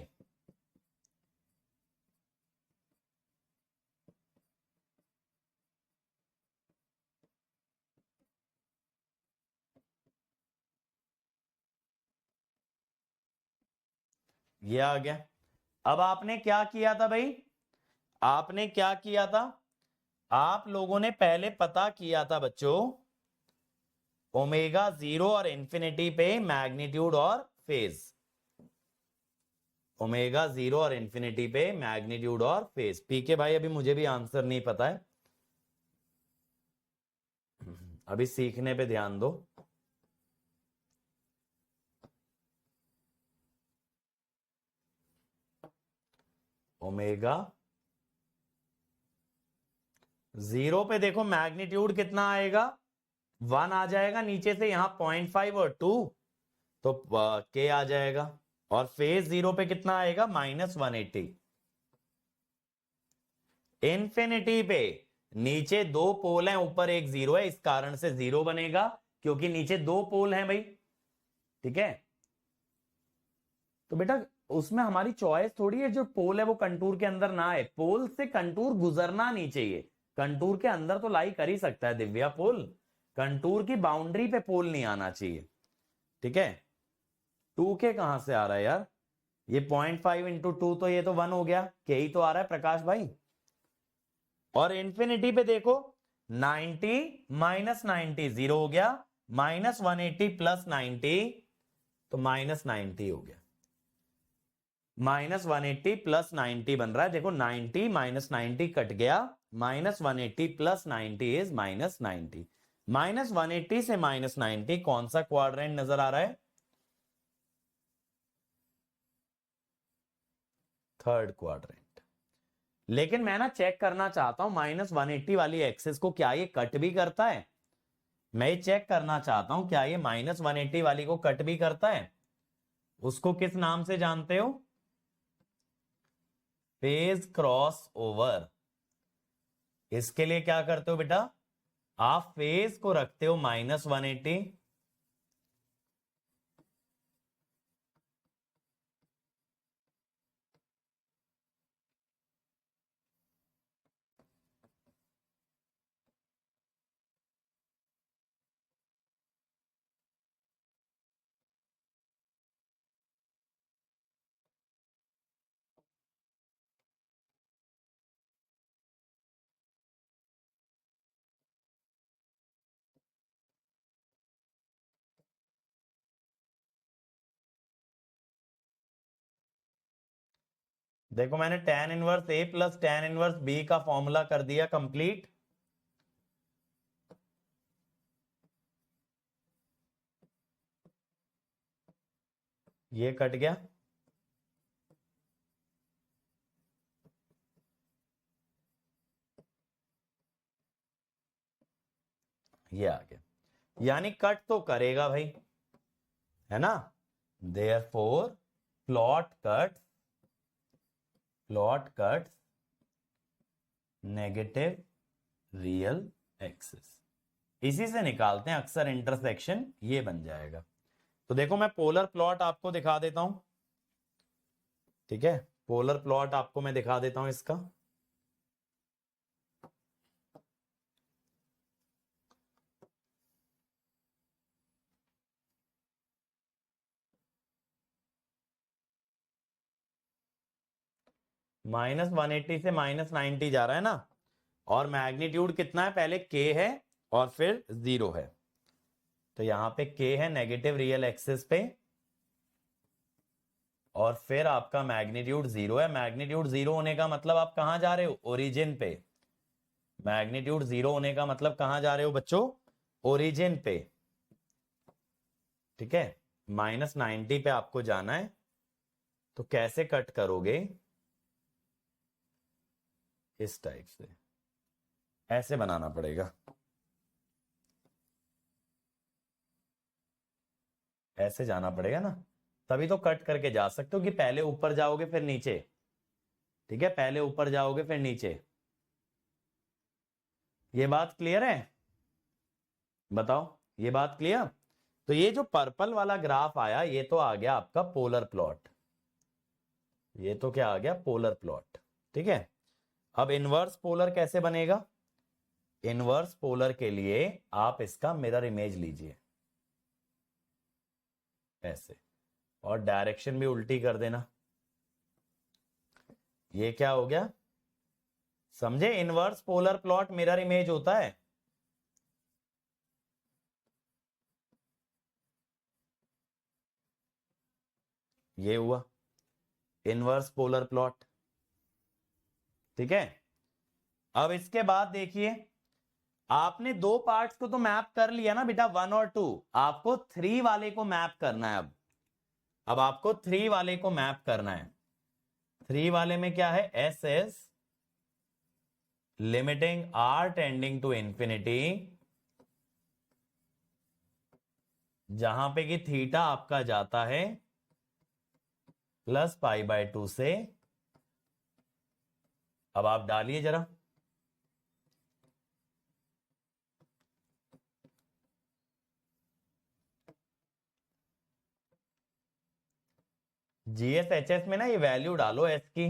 ये आ गया। अब आपने क्या किया था भाई? आपने क्या किया था? आप लोगों ने पहले पता किया था बच्चों, ओमेगा 0 और इंफिनिटी पे मैग्नीट्यूड और फेज। ओमेगा 0 और इंफिनिटी पे मैग्नीट्यूड और फेज। पीके भाई अभी मुझे भी आंसर नहीं पता है, अभी सीखने पे ध्यान दो। ओमेगा 0 पे देखो मैग्नीट्यूड कितना आएगा? 1 आ जाएगा, नीचे से यहां 0.5 और 2, तो के आ जाएगा। और फेज 0 पे कितना आएगा? -180। इंफिनिटी पे नीचे दो पोल हैं, ऊपर एक जीरो है, इस कारण से 0 बनेगा, क्योंकि नीचे दो पोल हैं भाई। ठीक है, तो बेटा उसमें हमारी चॉइस थोड़ी है, जो पोल है वो कंटूर के अंदर ना आए, पोल से कंटूर गुजरना नहीं चाहिए। कंटूर के अंदर तो लाई कर ही सकता है दिव्या पोल, कंटूर की बाउंड्री पे पोल नहीं आना चाहिए। ठीक है, 2k कहां से आ रहा है यार? ये 0.5 इंटू 2, तो ये तो 1 हो गया, के ही तो आ रहा है प्रकाश भाई। और इंफिनिटी पे देखो 90 माइनस 90 0 हो गया, -180 प्लस 90, तो -90 हो गया। -180 प्लस 90 बन रहा है, देखो 90 -90 कट गया, -180 प्लस 90 इज -90। -180 से -90 कौन सा क्वाड्रेंट नजर आ रहा है? Third quadrant. लेकिन मैं ना चेक करना चाहता हूं -180 वाली एक्सिस को क्या ये कट भी करता है? मैं ये चेक करना चाहता हूं क्या ये -180 वाली को कट भी करता है। उसको किस नाम से जानते हो? Phase cross over. इसके लिए क्या करते हो बेटा? आप फेज को रखते हो -180, देखो मैंने tan इनवर्स ए प्लस tan इनवर्स बी का फॉर्मूला कर दिया कंप्लीट। ये कट गया, ये आ गया, यानी कट तो करेगा भाई, है ना? Therefore plot cut negative real axis. इसी से निकालते हैं अक्सर इंटरसेक्शन, ये बन जाएगा। तो देखो मैं पोलर प्लॉट आपको दिखा देता हूं। ठीक है, पोलर प्लॉट आपको मैं दिखा देता हूं इसका। -180 से -90 जा रहा है ना, और मैग्नीट्यूड कितना है? पहले k है और फिर 0 है, तो यहां पे k है नेगेटिव रियल एक्सिस पे, और फिर आपका मैग्नीट्यूड 0 है। मैग्नीट्यूड 0 होने का मतलब आप कहां जा रहे हो? ओरिजिन पे। मैग्नीट्यूड 0 होने का मतलब कहां जा रहे हो बच्चों? ओरिजिन पे। ठीक है, -90 पे आपको जाना है, तो कैसे कट करोगे? इस टाइप से ऐसे बनाना पड़ेगा। ऐसे जाना पड़ेगा ना, तभी तो कट करके जा सकते हो कि पहले ऊपर जाओगे फिर नीचे। ठीक है, पहले ऊपर जाओगे फिर नीचे। ये बात क्लियर है? बताओ, ये बात क्लियर? तो ये जो पर्पल वाला ग्राफ आया, ये तो आ गया आपका पोलर प्लॉट। ये तो क्या आ गया? Polar plot. ठीक है, अब इनवर्स पोलर कैसे बनेगा? इनवर्स पोलर के लिए आप इसका मिरर इमेज लीजिए ऐसे, और डायरेक्शन भी उल्टी कर देना। ये क्या हो गया? समझे? Inverse polar plot mirror image होता है। ये हुआ इनवर्स पोलर प्लॉट। ठीक है, अब इसके बाद देखिए, आपने दो पार्ट्स को तो मैप कर लिया ना बेटा, 1 और 2। आपको 3 वाले को मैप करना है। अब आपको 3 वाले को मैप करना है। 3 वाले में क्या है? S s limiting r tending to infinity, जहां पे कि थीटा आपका जाता है +π/2 से। अब आप डालिए जरा, GSHS में ना ये वैल्यू डालो एस की।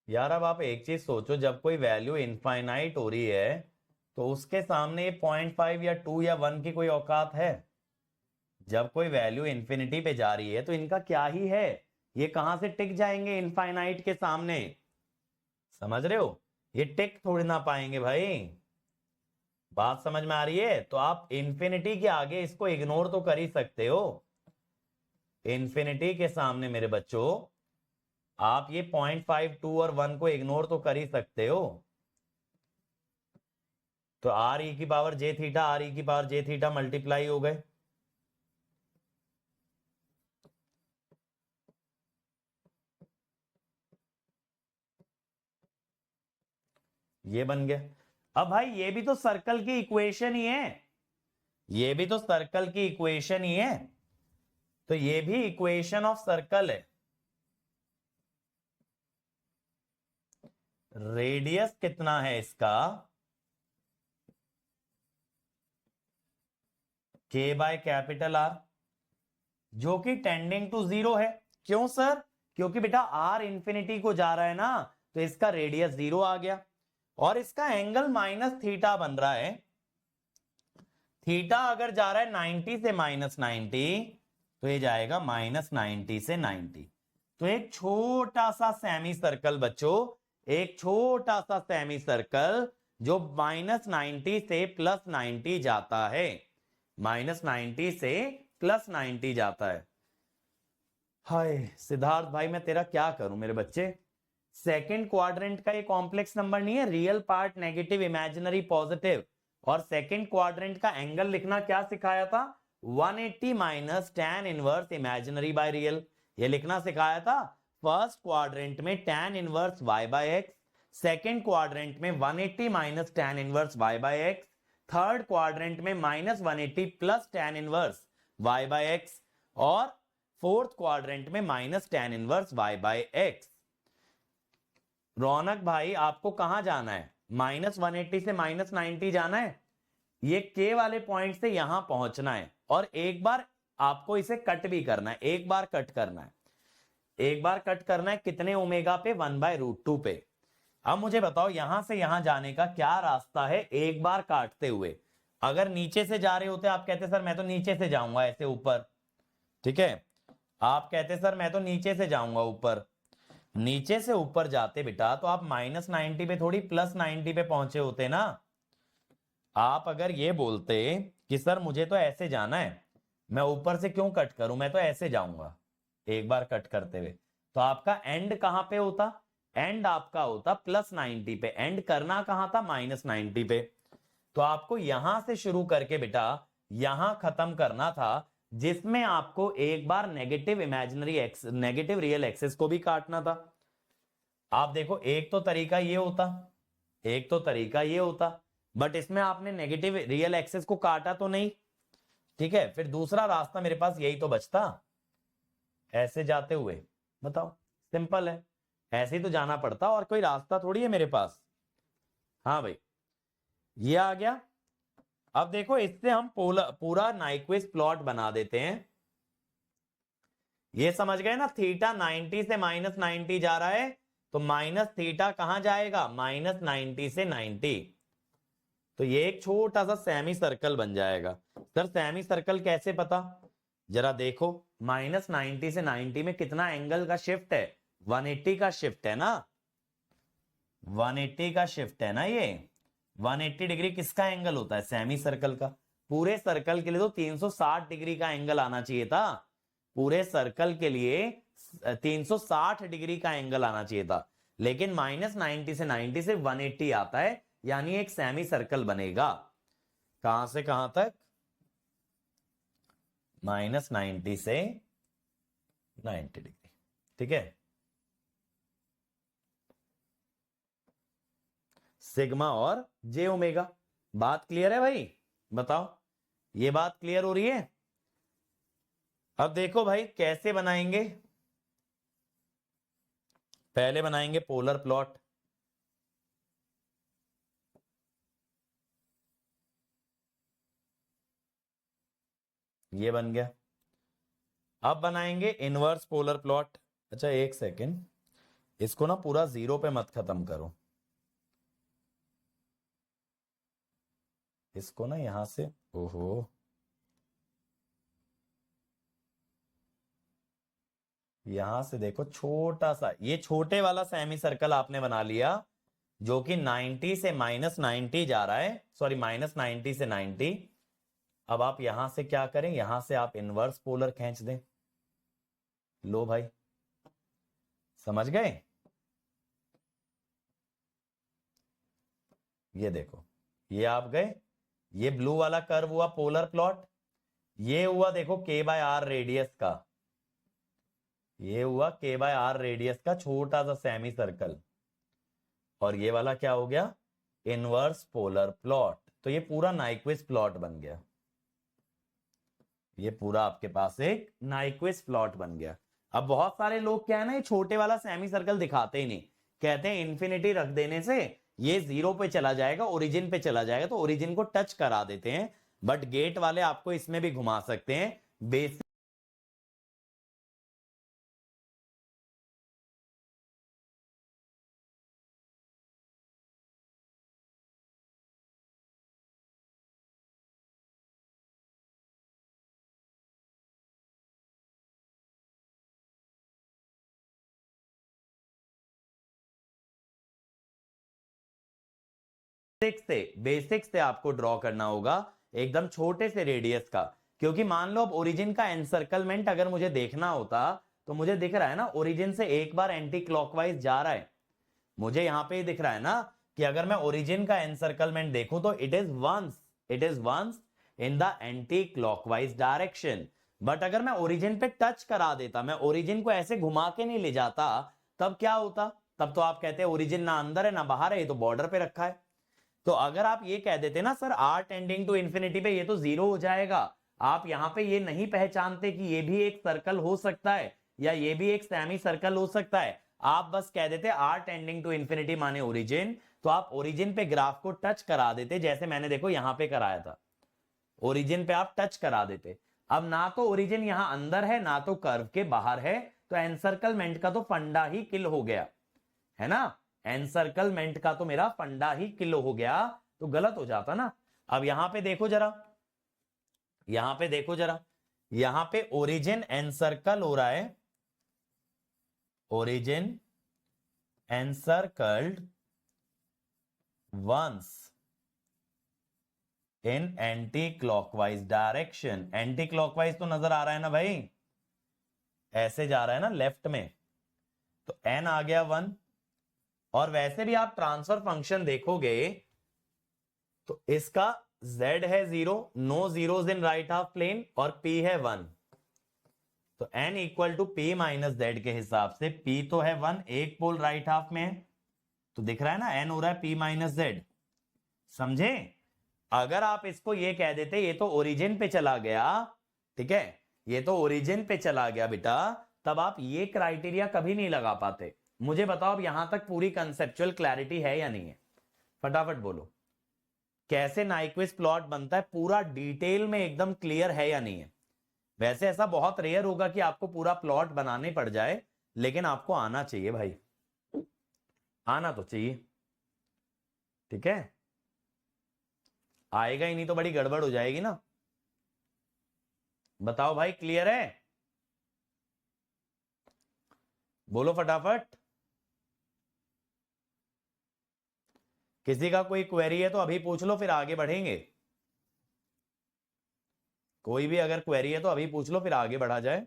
यार अब आप एक चीज सोचो, जब कोई वैल्यू इनफाइनाइट हो रही है तो उसके सामने 0.5 या 2 या 1 की कोई औकात है? जब कोई वैल्यू इन्फिनिटी पे जा रही है तो इनका क्या ही है? ये कहां से टिक जाएंगे इनफाइनाइट के सामने? समझ रहे हो? ये टिक थोड़ी ना पाएंगे भाई। बात समझ में आ रही है? तो आप इन्फिनिटी के आगे इसको इग्नोर तो कर ही सकते हो। इन्फिनिटी के सामने मेरे बच्चों आप ये 0.5, 2 और 1 को इग्नोर तो कर ही सकते हो। तो आर ई की पावर जे थीटा, आर ई की पावर जे थीटा मल्टीप्लाई हो गए। ये बन गया। अब भाई ये भी तो सर्कल की इक्वेशन ही है, ये भी तो सर्कल की इक्वेशन ही है, तो ये भी इक्वेशन ऑफ सर्कल है। रेडियस कितना है इसका? K/R, जो कि टेंडिंग टू 0 है। क्यों सर? क्योंकि बेटा R इंफिनिटी को जा रहा है ना, तो इसका रेडियस 0 आ गया, और इसका एंगल -θ बन रहा है। थीटा अगर जा रहा है 90 से -90, तो ये जाएगा -90 से 90। तो एक छोटा सा सेमी सर्कल बच्चों, एक छोटा सा सेमी सर्कल जो -90 से +90 जाता है, -90 से +90 जाता है। हाय सिद्धार्थ भाई, मैं तेरा क्या करूं मेरे बच्चे? सेकंड क्वाड्रेंट का ये कॉम्प्लेक्स नंबर नहीं है, real part negative, imaginary positive. और सेकंड क्वाड्रेंट का एंगल लिखना क्या सिखाया था? 180 minus tan inverse imaginary by real, ये लिखना सिखाया था। फर्स्ट क्वाड्रेंट में tan inverse y/x, second quadrant में 180 minus tan inverse y/x, third quadrant में -180 प्लस tan इनवर्स y/x, और फोर्थ क्वाड्रेंट में -tan इनवर्स y/x। रौनक भाई आपको कहां जाना है? -180 से -90 जाना है। ये K वाले पॉइंट से यहां पहुंचना है, और एक बार आपको इसे कट भी करना है, एक बार कट करना है, एक बार कट करना है। कितने ओमेगा पे? 1/√2 पे। अब मुझे बताओ यहां से यहां जाने का क्या रास्ता है एक बार काटते हुए? अगर नीचे से जा रहे होते आप कहते सर मैं तो नीचे से जाऊंगा ऐसे ऊपर, ठीक है, आप कहते सर मैं तो नीचे से जाऊंगा ऊपर। नीचे से ऊपर जाते बेटा तो आप -90 पे थोड़ी +90 पे पहुंचे होते ना। आप अगर ये बोलते कि सर मुझे तो ऐसे जाना है, मैं ऊपर से क्यों कट करूं, मैं तो ऐसे जाऊंगा, एक बार कट करते हुए, तो आपका एंड कहां पे होता? एंड आपका होता +90 पे। एंड करना कहां था? -90 पे। तो आपको यहां से शुरू करके बेटा यहां खत्म करना था जिसमें आपको एक बार negative imaginary axis negative real axis को भी काटना था। आप देखो एक तो तरीका ये होता, बट इसमें आपने नेगेटिव रियल एक्सेस को काटा तो नहीं, ठीक है। फिर दूसरा रास्ता मेरे पास यही तो बचता, ऐसे जाते हुए। बताओ, सिंपल है, ऐसे ही तो जाना पड़ता, और कोई रास्ता थोड़ी है मेरे पास। हाँ भाई, ये आ गया। अब देखो इससे हम पूरा नाइक्विस्ट प्लॉट बना देते हैं। ये समझ गए ना, थीटा 90 से -90 जा रहा है, तो माइनस थीटा कहां जाएगा, -90 से 90। तो ये एक छोटा सा सेमी सर्कल बन जाएगा। सर सेमी सर्कल कैसे पता, जरा देखो, -90 से 90 में कितना एंगल का शिफ्ट है, 180 का शिफ्ट है ना, 180 का शिफ्ट है ना। ये 180 डिग्री किसका एंगल होता है, सेमी सर्कल का। पूरे सर्कल के लिए तो 360 डिग्री का एंगल आना चाहिए था, पूरे सर्कल के लिए 360 डिग्री का एंगल आना चाहिए था, लेकिन -90 से 90 से 180 आता है, यानी एक सेमी सर्कल बनेगा। कहां से कहां तक, -90 से 90 डिग्री, ठीक है। सिग्मा और जे ओमेगा। बात क्लियर है भाई, बताओ, ये बात क्लियर हो रही है। अब देखो भाई कैसे बनाएंगे, पहले बनाएंगे पोलर प्लॉट। ये बन गया। अब बनाएंगे इनवर्स पोलर प्लॉट। अच्छा एक सेकेंड, इसको ना पूरा 0 पे मत खत्म करो, इसको ना यहां से, ओहो, यहां से देखो छोटा सा, ये छोटे वाला सेमी सर्कल आपने बना लिया, जो कि 90 से -90 जा रहा है, सॉरी -90 से 90। अब आप यहां से क्या करें, यहां से आप इनवर्स पोलर खींच दें। लो भाई, समझ गए। ये देखो, ये आप गए, ये ब्लू वाला कर्व हुआ पोलर प्लॉट, ये हुआ देखो k/r रेडियस का, ये हुआ k/r रेडियस का छोटा सा सेमी सर्कल, और ये वाला क्या हो गया, इनवर्स पोलर प्लॉट। तो ये पूरा नाइक्विस्ट प्लॉट बन गया, ये पूरा आपके पास एक नाइक्विस्ट प्लॉट बन गया। अब बहुत सारे लोग क्या है ना, ये छोटे वाला सेमी सर्कल दिखाते ही नहीं, कहते हैं इन्फिनिटी रख देने से ये 0 पे चला जाएगा, ओरिजिन पे चला जाएगा, तो ओरिजिन को टच करा देते हैं। बट गेट वाले आपको इसमें भी घुमा सकते हैं। बेसिक बेसिक से आपको ड्रॉ करना होगा, एकदम छोटे से रेडियस का। क्योंकि मान लो अब ओरिजिन का एनसर्कलमेंट अगर मुझे देखना होता, तो मुझे दिख रहा है ना ओरिजिन से एक बार एंटी क्लॉकवाइज जा रहा है, मुझे यहां पे दिख रहा है ना कि अगर मैं ओरिजिन का एनसर्कलमेंट देखूं तो it is once in the anti clockwise direction. But अगर मैं ओरिजिन पे टच करा देता, मैं ओरिजिन को ऐसे घुमा के नहीं ले जाता, तब क्या होता, तब तो आप कहते हैं ओरिजिन ना अंदर है ना बाहर है, ये तो बॉर्डर पे रखा है। तो अगर आप ये कह देते ना sir r tending to infinity पे ये तो 0 हो जाएगा, आप यहां पे ये नहीं पहचानते कि ये भी एक सर्कल हो सकता है या ये भी एक सेमी सर्कल हो सकता है, आप बस कह देते r टेंडिंग टू इंफिनिटी माने ओरिजिन, तो आप ओरिजिन पे ग्राफ को टच करा देते, जैसे मैंने देखो यहां पे कराया था, ओरिजिन पे आप टच करा देते। अब ना तो ओरिजिन यहां अंदर है ना तो कर्व के बाहर है, तो एनसर्कलमेंट का तो फंडा ही किल हो गया, है ना, एनसर्कलमेंट का तो मेरा फंडा ही किल हो गया, तो गलत हो जाता ना। अब यहां पे देखो जरा, यहां पे देखो जरा, यहां पे ओरिजिन एनसर्कल हो रहा है, origin encircled once in anti clockwise direction. Anti clockwise तो नजर आ रहा है ना भाई, ऐसे जा रहा है ना लेफ्ट में, तो एन आ गया 1। और वैसे भी आप ट्रांसफर फंक्शन देखोगे तो इसका z है 0, no zeros in right half plane, और p है 1, तो n equal to p minus z के हिसाब से p तो है 1, एक पोल राइट हाफ में है, तो दिख रहा है ना n हो रहा है p माइनस z। समझे? अगर आप इसको ये कह देते ये तो ओरिजिन पे चला गया, ठीक है, ये तो ओरिजिन पे चला गया बेटा, तब आप ये क्राइटेरिया कभी नहीं लगा पाते। मुझे बताओ अब यहां तक पूरी कंसेप्चुअल क्लैरिटी है या नहीं है? फटाफट बोलो, कैसे नाइक्विस्ट प्लॉट बनता है पूरा डिटेल में एकदम क्लियर है या नहीं है? वैसे ऐसा बहुत रेयर होगा कि आपको पूरा प्लॉट बनाने पड़ जाए, लेकिन आपको आना चाहिए भाई, आना तो चाहिए, ठीक है? आएगा ही नहीं तो बड़ी गड़बड़ हो जाएगी ना। बताओ भाई, क्लियर है? बोलो फटाफट। किसी का कोई क्वेरी है तो अभी पूछ लो, फिर आगे बढ़ेंगे। कोई भी अगर क्वेरी है तो अभी पूछ लो, फिर आगे बढ़ा जाए।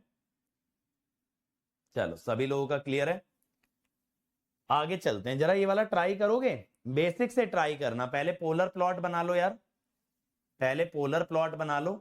चलो, सभी लोगों का क्लियर है? आगे चलते हैं, जरा ये वाला ट्राई करोगे? बेसिक से ट्राई करना, पहले पोलर प्लॉट बना लो यार, पहले पोलर प्लॉट बना लो।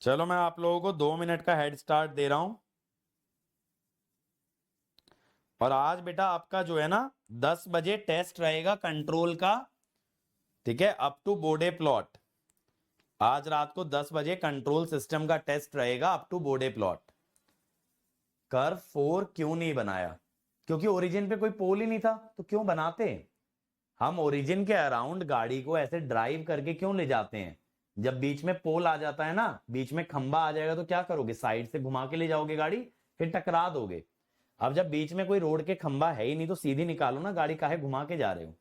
चलो, मैं आप लोगों को 2 मिनट का हेड स्टार्ट दे रहा हूं। और आज बेटा आपका जो है ना 10 बजे टेस्ट रहेगा कंट्रोल का, ठीक है, अप टू बोर्डे प्लॉट। आज रात को 10 बजे कंट्रोल सिस्टम का टेस्ट रहेगा up to Bode plot. Curve 4 क्यों नहीं बनाया? क्योंकि ओरिजिन पे कोई पोल ही नहीं था, तो क्यों बनाते? हम ओरिजिन के अराउंड गाड़ी को ऐसे ड्राइव करके क्यों ले जाते हैं? जब बीच में पोल आ जाता है ना, बीच में खंबा आ जाएगा, तो क्या करोगे? साइड से घुमा के ले जाओगे गाड़ी, फिर टकरा दोगे। अब जब बीच में कोई रोड के खंबा है ही नहीं, तो सीधी निकालो ना गाड़ी, काहे घुमा के जा रहे हो?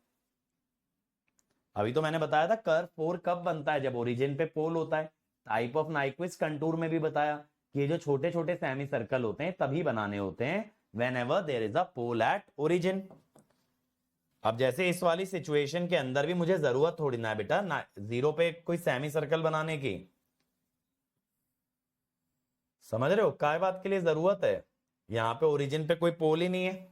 अभी तो मैंने बताया था कर्व 4 कब बनता है, जब ओरिजिन पे पोल होता है। टाइप ऑफ नाइक्विस्ट कंटूर में भी बताया कि ये जो छोटे छोटे सेमी सर्कल होते हैं तभी बनाने होते हैं, whenever there is a pole at origin. अब जैसे इस वाली सिचुएशन के अंदर भी मुझे जरूरत थोड़ी ना है बेटा जीरो पे कोई सेमी सर्कल बनाने की। समझ रहे हो काय बात के लिए जरूरत है? यहां पे ओरिजिन पे कोई पोल ही नहीं है।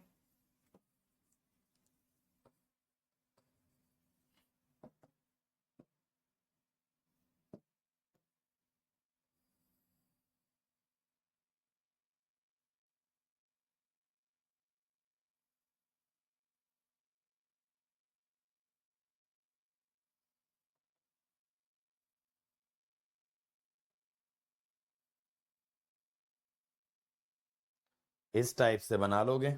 इस टाइप से बना लोगे।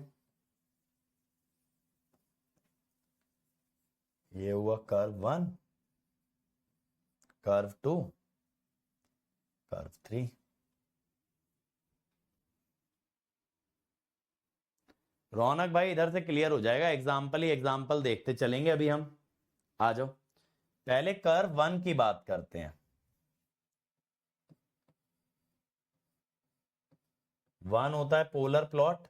ये हुआ कर्व 1, कर्व 2, कर्व 3। रौनक भाई इधर से क्लियर हो जाएगा, एग्जाम्पल ही एग्जाम्पल देखते चलेंगे अभी हम। आ जाओ, पहले कर्व 1 की बात करते हैं। 1 होता है पोलर प्लॉट।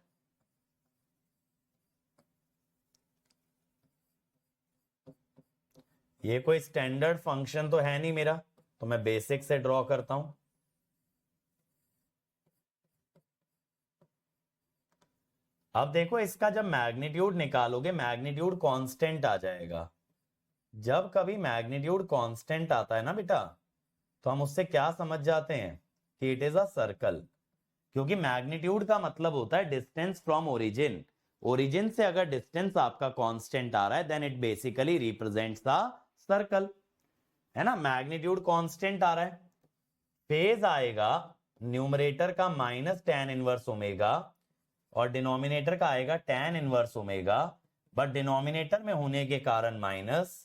ये कोई स्टैंडर्ड फंक्शन तो है नहीं मेरा, तो मैं बेसिक से ड्रॉ करता हूं। अब देखो, इसका जब मैग्नीट्यूड निकालोगे, मैग्नीट्यूड कांस्टेंट आ जाएगा। जब कभी मैग्नीट्यूड कांस्टेंट आता है ना बेटा, तो हम उससे क्या समझ जाते हैं कि इट इज अ सर्कल, क्योंकि मैग्नीट्यूड का मतलब होता है डिस्टेंस फ्रॉम ओरिजिन। ओरिजिन से अगर डिस्टेंस आपका कांस्टेंट आ रहा है, then it basically represents the circle, है ना? मैग्नीट्यूड कांस्टेंट आ रहा है, फेज आएगा न्यूमरेटर का माइनस tan इनवर्स ओमेगा, और डिनोमिनेटर का आएगा tan inverse omega, but denominator में होने के कारण माइनस,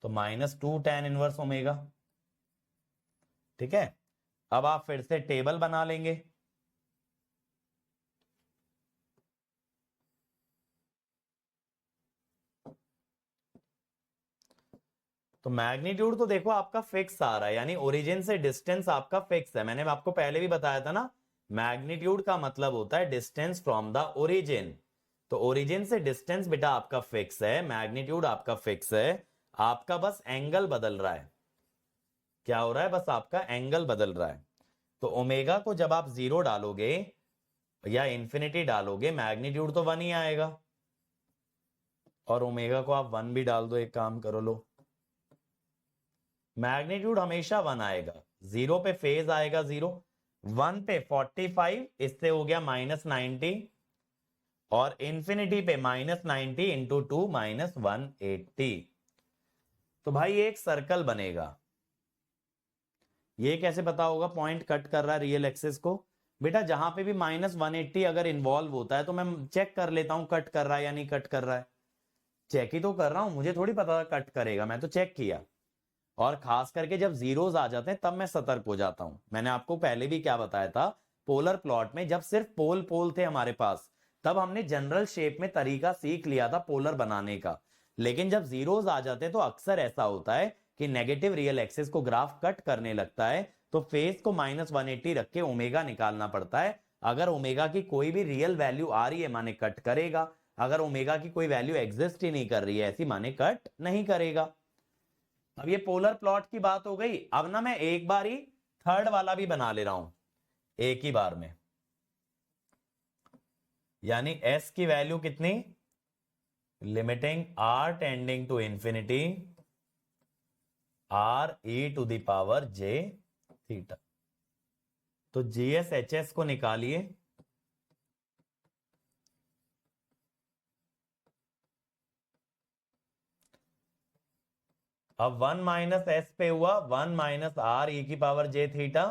तो -2 tan इनवर्स ओमेगा। ठीक है, अब आप फिर से टेबल बना लेंगे। तो मैग्नीट्यूड तो देखो आपका फिक्स आ रहा है, यानी ओरिजिन से डिस्टेंस आपका फिक्स है। मैंने आपको पहले भी बताया था ना, मैग्नीट्यूड का मतलब होता है डिस्टेंस फ्रॉम द ओरिजिन। तो ओरिजिन से डिस्टेंस बेटा आपका फिक्स है, मैग्नीट्यूड आपका फिक्स है, आपका बस एंगल बदल रहा है। क्या हो रहा है? बस आपका एंगल बदल रहा है। तो ओमेगा को जब आप 0 डालोगे या इंफिनिटी डालोगे, मैग्नीट्यूड तो 1 ही आएगा, और ओमेगा को आप 1 भी डाल दो, एक काम करो लो, मैग्नीट्यूड हमेशा 1 आएगा। 0 पे फेज आएगा 0, 1 पे 45, इससे हो गया -90, और इंफिनिटी पे -90 इंटू 2 -180। तो भाई एक सर्कल बनेगा। ये कैसे पता होगा? पॉइंट कट कर रहा है रियल एक्सिस को। बेटा जहां पे भी -180 अगर इन्वॉल्व होता है तो मैं चेक कर लेता हूं कट कर रहा है या नहीं कट कर रहा है। चेक ही तो कर रहा हूं, मुझे थोड़ी पता कट करेगा, मैं तो चेक किया। और खास करके जब जीरोस आ जाते हैं तब मैं सतर्क हो जाता हूं। मैंने आपको पहले भी क्या बताया था, पोलर प्लॉट में जब सिर्फ पोल पोल थे हमारे पास, तब हमने जनरल शेप में तरीका सीख लिया था पोलर बनाने का। लेकिन जब जीरोस आ जाते हैं तो अक्सर ऐसा होता है कि नेगेटिव रियल एक्सिस को ग्राफ कट करने लगता है, तो फेस को -180 रख के ओमेगा निकालना पड़ता है। अगर ओमेगा की कोई भी रियल वैल्यू आ रही है माने कट करेगा, अगर ओमेगा की कोई वैल्यू एग्जिस्ट ही नहीं कर रही है ऐसी माने कट नहीं करेगा। अब ये पोलर प्लॉट की बात हो गई। अब ना मैं एक बार ही थर्ड वाला भी बना ले रहा हूं एक ही बार में, यानी s की वैल्यू कितनी, limiting r tending to infinity r e to the power j theta. तो GS HS को निकालिए। अब 1 - s पे हुआ 1 - r e की पावर j थीटा,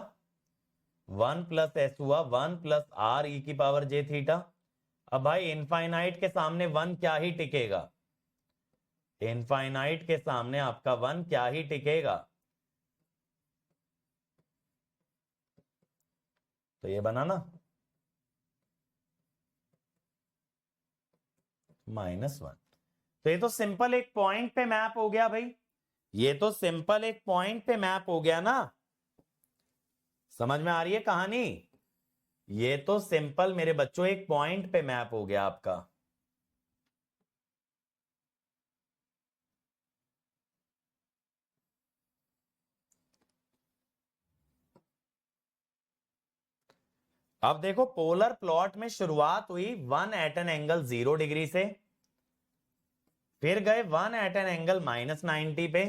1 + s हुआ 1 + r e की पावर j थीटा। अब भाई इनफाइनाइट के सामने 1 क्या ही टिकेगा, इनफाइनाइट के सामने आपका 1 क्या ही टिकेगा। तो ये बना ना -1। तो ये तो सिंपल एक पॉइंट पे मैप हो गया भाई, ये तो सिंपल एक पॉइंट पे मैप हो गया ना। समझ में आ रही है कहानी? ये तो सिंपल मेरे बच्चों एक पॉइंट पे मैप हो गया आपका। अब देखो पोलर प्लॉट में शुरुआत हुई 1 एट एन एंगल 0 डिग्री से, फिर गए 1 एट एन एंगल -90 पे,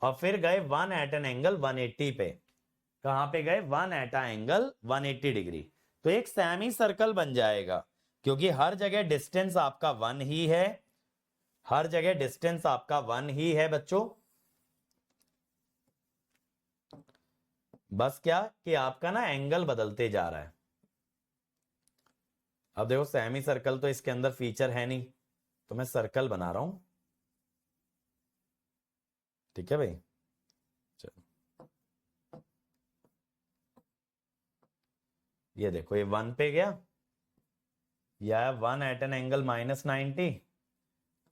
और फिर गए 1 एट एन एंगल 180 पे। कहां पे गए? 1 एट एंगल 180 डिग्री। तो एक सेमी सर्कल बन जाएगा, क्योंकि हर जगह डिस्टेंस आपका 1 ही है, हर जगह डिस्टेंस आपका 1 ही है बच्चों। बस क्या कि आपका ना एंगल बदलते जा रहा है। अब देखो सेमी सर्कल तो इसके अंदर फीचर है नहीं, तो मैं सर्कल बना रहा हूं, ठीक है भाई। चलो ये देखो, ये 1 पे गया, या 1 एट एन एंगल -90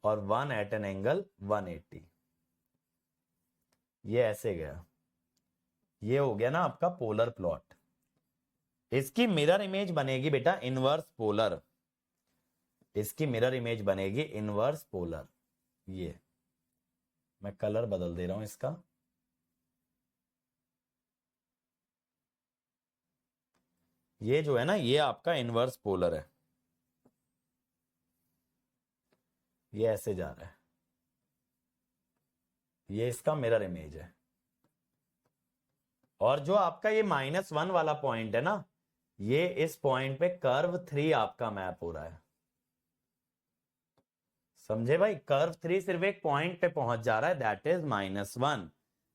और 1 एट एन एंगल 180, ये ऐसे गया। ये हो गया ना आपका पोलर प्लॉट। इसकी मिरर इमेज बनेगी बेटा इनवर्स पोलर, इसकी मिरर इमेज बनेगी इनवर्स पोलर। ये मैं कलर बदल दे रहा हूं इसका, ये जो है ना ये आपका इनवर्स पोलर है, ये ऐसे जा रहा है, ये इसका मिरर इमेज है। और जो आपका ये -1 वाला पॉइंट है ना, ये इस पॉइंट पे कर्व 3 आपका मैप हो रहा है। समझे भाई? कर्व 3 सिर्फ एक पॉइंट पे पहुंच जा रहा है, दैट इज -1।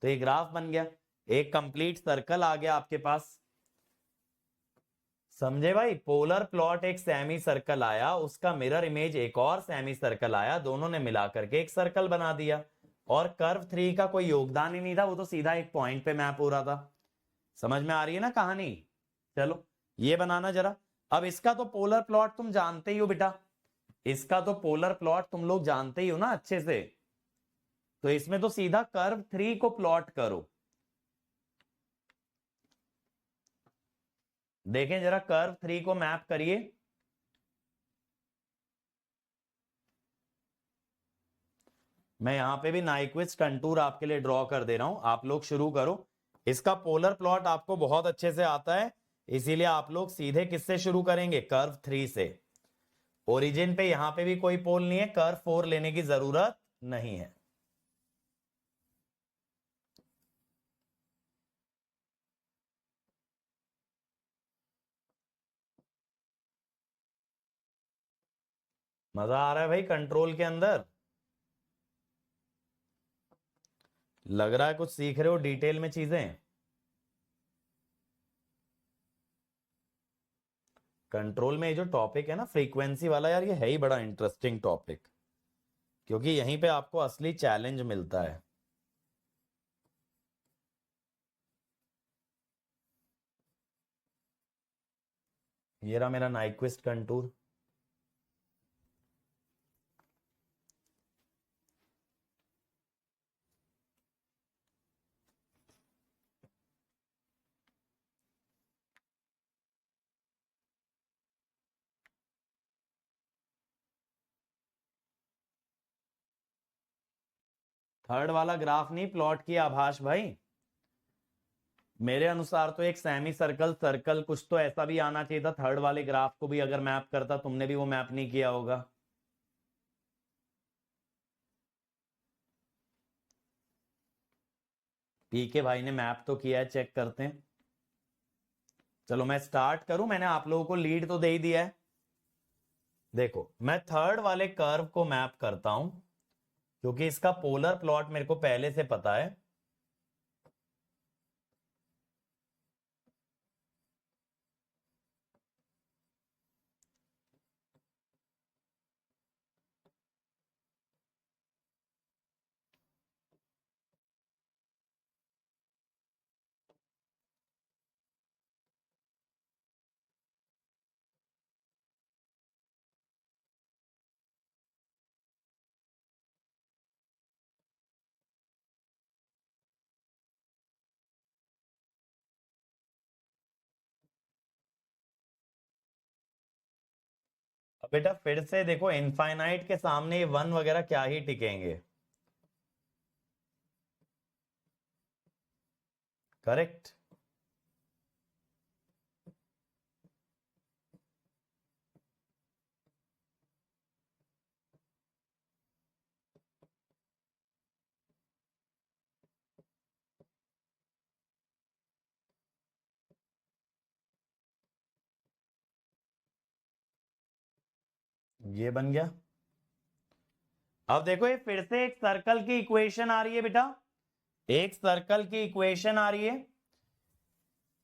तो ये ग्राफ बन गया, एक कंप्लीट सर्कल आ गया आपके पास। समझे भाई? पोलर प्लॉट एक सेमी सर्कल आया, उसका मिरर इमेज एक और सेमी सर्कल आया, दोनों ने मिला करके एक सर्कल बना दिया। और कर्व 3 का कोई योगदान ही नहीं था, वो तो सीधा एक पॉइंट पे मैप हो रहा था। समझ में आ रही है ना कहानी? चलो ये बनाना जरा। अब इसका तो पोलर प्लॉट तुम जानते ही हो बेटा, इसका तो पोलर प्लॉट तुम लोग जानते ही हो ना अच्छे से। तो इसमें तो सीधा कर्व 3 को प्लॉट करो। देखें जरा, कर्व 3 को मैप करिए। मैं यहां पे भी नाइक्विस्ट कंटूर आपके लिए ड्रॉ कर दे रहा हूं, आप लोग शुरू करो। इसका पोलर प्लॉट आपको बहुत अच्छे से आता है, इसीलिए आप लोग सीधे किससे शुरू करेंगे? कर्व 3 से। ओरिजिन पे यहां पे भी कोई पोल नहीं है, कर्व 4 लेने की जरूरत नहीं है। मजा आ रहा है भाई कंट्रोल के अंदर? लग रहा है कुछ सीख रहे हो डिटेल में चीजें। कंट्रोल में ये जो टॉपिक है ना फ्रीक्वेंसी वाला, यार ये है ही बड़ा इंटरेस्टिंग टॉपिक, क्योंकि यहीं पे आपको असली चैलेंज मिलता है। ये रहा मेरा नाइक्विस्ट कंटूर। थर्ड वाला ग्राफ नहीं प्लॉट किया आभाष भाई, मेरे अनुसार तो एक सेमी सर्कल सर्कल कुछ तो ऐसा भी आना चाहिए था थर्ड वाले ग्राफ को भी अगर मैप करता। तुमने भी वो मैप नहीं किया होगा। पीके भाई ने मैप तो किया है, चेक करते हैं। चलो मैं स्टार्ट करूं, मैंने आप लोगों को लीड तो दे ही दिया है। देखो मैं थर्ड वाले कर्व को मैप करता हूं, क्योंकि इसका पोलर प्लॉट मेरे को पहले से पता है। अब बेटा फिर से देखो, इनफाइनाइट के सामने ये वन वगैरह क्या ही टिकेंगे। करेक्ट। ये बन गया। अब देखो ये फिर से एक सर्कल की इक्वेशन आ रही है बेटा, एक सर्कल की इक्वेशन आ रही है।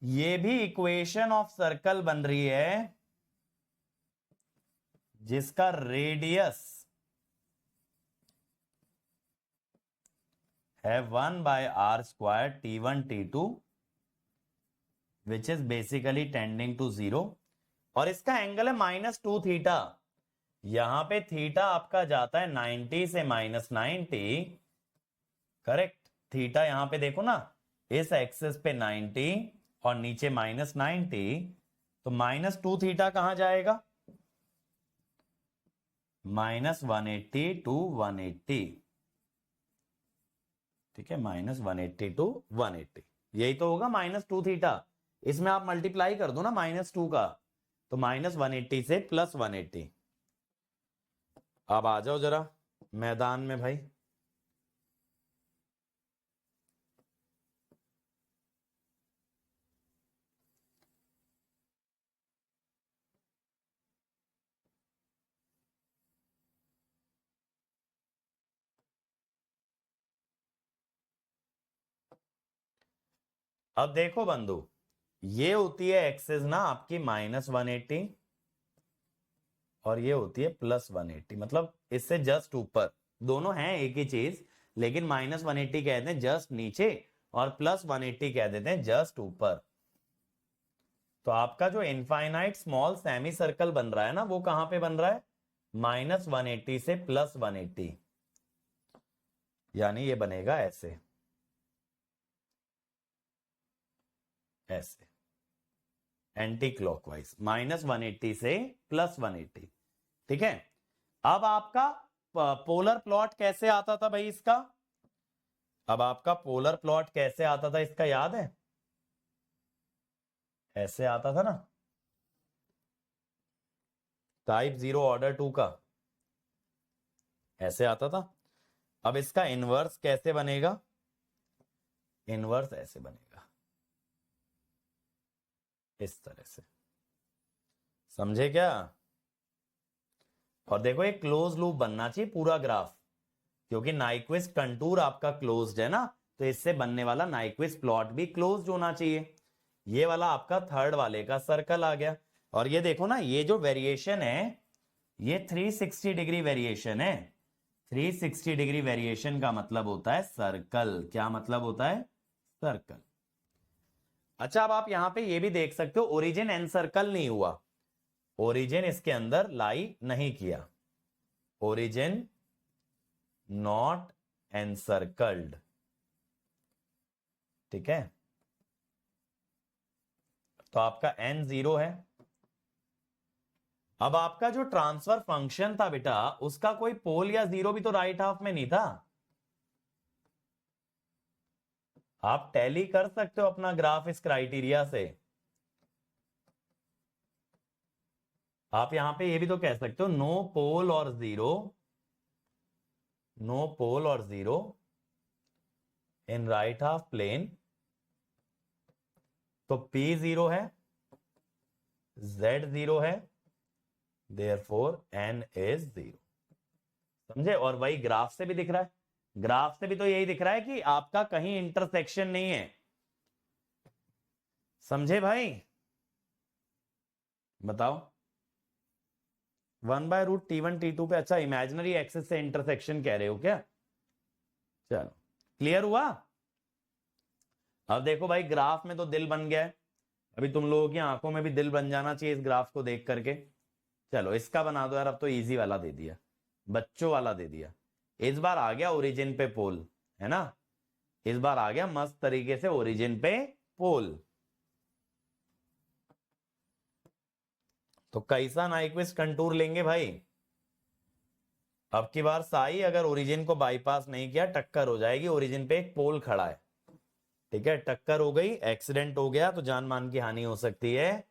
ये भी इक्वेशन ऑफ सर्कल बन रही है जिसका रेडियस है 1/r² t1 t2 which is basically tending to 0, और इसका एंगल है -2 थीटा। यहां पे थीटा आपका जाता है 90 से -90। करेक्ट। थीटा यहां पे देखो ना, इस एक्सिस पे 90 और नीचे -90, तो -2 थीटा कहां जाएगा? -180 to 180। ठीक है, -180 to 180, यही तो होगा -2 थीटा। इसमें आप मल्टीप्लाई कर दो ना -2 का, तो -180 से +180। अब आ जाओ जरा मैदान में भाई। अब देखो बंधु, ये होती है एक्सिस ना आपकी -180 और ये होती है +180, मतलब इससे जस्ट ऊपर। दोनों हैं एक ही चीज, लेकिन -180 कहते हैं जस्ट नीचे और +180 कह देते हैं जस्ट ऊपर। तो आपका जो इनफाइनाइट स्मॉल सेमी सर्कल बन रहा है ना, वो कहां पे बन रहा है? -180 से +180। यानी ये बनेगा ऐसे, ऐसे एंटी क्लॉकवाइज, -180 से +180। ठीक है, अब आपका पोलर प्लॉट कैसे आता था भाई इसका? अब आपका पोलर प्लॉट कैसे आता था इसका याद है? ऐसे आता था ना, टाइप 0 ऑर्डर 2 का ऐसे आता था। अब इसका इनवर्स कैसे बनेगा? इनवर्स ऐसे बनेगा, इस तरह से, समझे क्या? और देखो एक क्लोज लूप बनना चाहिए पूरा ग्राफ, क्योंकि नाइक्विस्ट कंटूर आपका क्लोज्ड है ना, तो इससे बनने वाला नाइक्विस्ट प्लॉट भी क्लोज्ड होना चाहिए। ये वाला आपका थर्ड वाले का सर्कल आ गया। और ये देखो ना, ये जो वेरिएशन है ये 360 डिग्री वेरिएशन है। 360 डिग्री वेरिएशन का मतलब होता है सर्कल। क्या मतलब होता है? सर्कल। अच्छा, अब आप यहां पे ये भी देख सकते हो, ओरिजिन एन सर्कल नहीं हुआ, ओरिजिन इसके अंदर लाई नहीं किया, ओरिजिन नॉट एनसर्कल्ड। ठीक है, तो आपका n 0 है। अब आपका जो ट्रांसफर फंक्शन था बेटा, उसका कोई पोल या जीरो भी तो राइट हाफ में नहीं था। आप टैली कर सकते हो अपना ग्राफ इस क्राइटेरिया से। आप यहां पे ये भी तो कह सकते हो नो पोल और जीरो, नो पोल और zero in right half plane, तो P 0 है, Z 0 है, therefore n is 0। समझे? और वही ग्राफ से भी दिख रहा है, ग्राफ से भी तो यही दिख रहा है कि आपका कहीं इंटरसेक्शन नहीं है। समझे भाई? बताओ। 1/√T1 T2 पे, अच्छा इमेजिनरी एक्सिस से इंटरसेक्शन कह रहे हो क्या? चलो, क्लियर हुआ? अब देखो भाई, ग्राफ में तो दिल बन गया है, अभी तुम लोगों की आंखों में भी दिल बन जाना चाहिए इस ग्राफ को देख करके। चलो इसका बना दो यार, अब तो इजी वाला दे दिया, बच्चों वाला दे दिया। इस बार आ गया ओरिजिन पे पोल, है ना? इस बार आ गया मस्त तरीके से ओरिजिन पे पोल। तो कैसा नाइक्विस्ट कंटूर लेंगे भाई? अब की बार साई अगर ओरिजिन को बाईपास नहीं किया, टक्कर हो जाएगी। ओरिजिन पे एक पोल खड़ा है, ठीक है, टक्कर हो गई, एक्सीडेंट हो गया तो जान मान की हानि हो सकती है,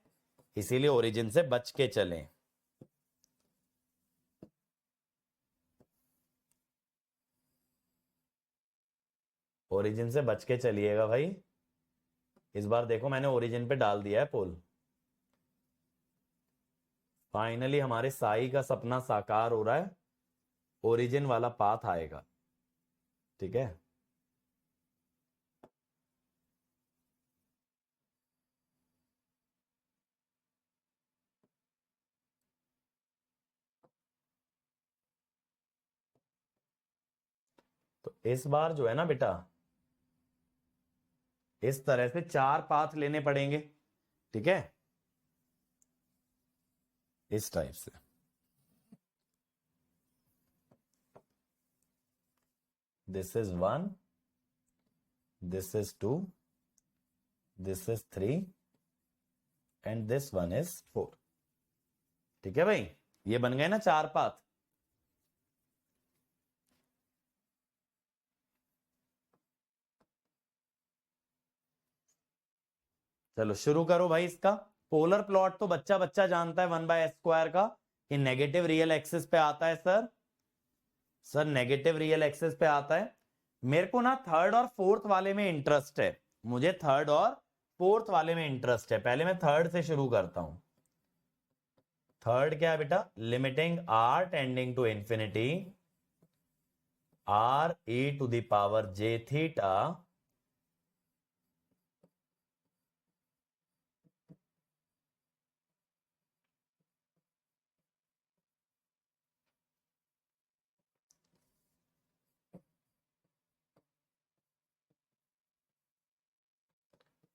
इसीलिए ओरिजिन से बच के चलें। ओरिजिन से बच के चलिएगा भाई। इस बार देखो मैंने ओरिजिन पे डाल दिया है पोल। फाइनली हमारे साई का सपना साकार हो रहा है, ओरिजिन वाला पाथ आएगा। ठीक है, तो इस बार जो है ना बेटा, इस तरह से 4 पाथ लेने पड़ेंगे। ठीक है, इस टाइप से। This is 1, this is 2, this is 3 and this one is 4। ठीक है भाई, ये बन गए ना 4 पाथ। चलो शुरू करो भाई इसका। पोलर प्लॉट तो बच्चा बच्चा जानता है 1/s² का, कि नेगेटिव रियल एक्सिस पे आता है sir. Sir negative real axis पे आता है। मेरे को ना थर्ड और फोर्थ वाले में इंटरेस्ट है, मुझे थर्ड और फोर्थ वाले में इंटरेस्ट है। पहले मैं थर्ड से शुरू करता हूं। थर्ड क्या है बेटा? Limiting r tending to infinity, r e⁻j θ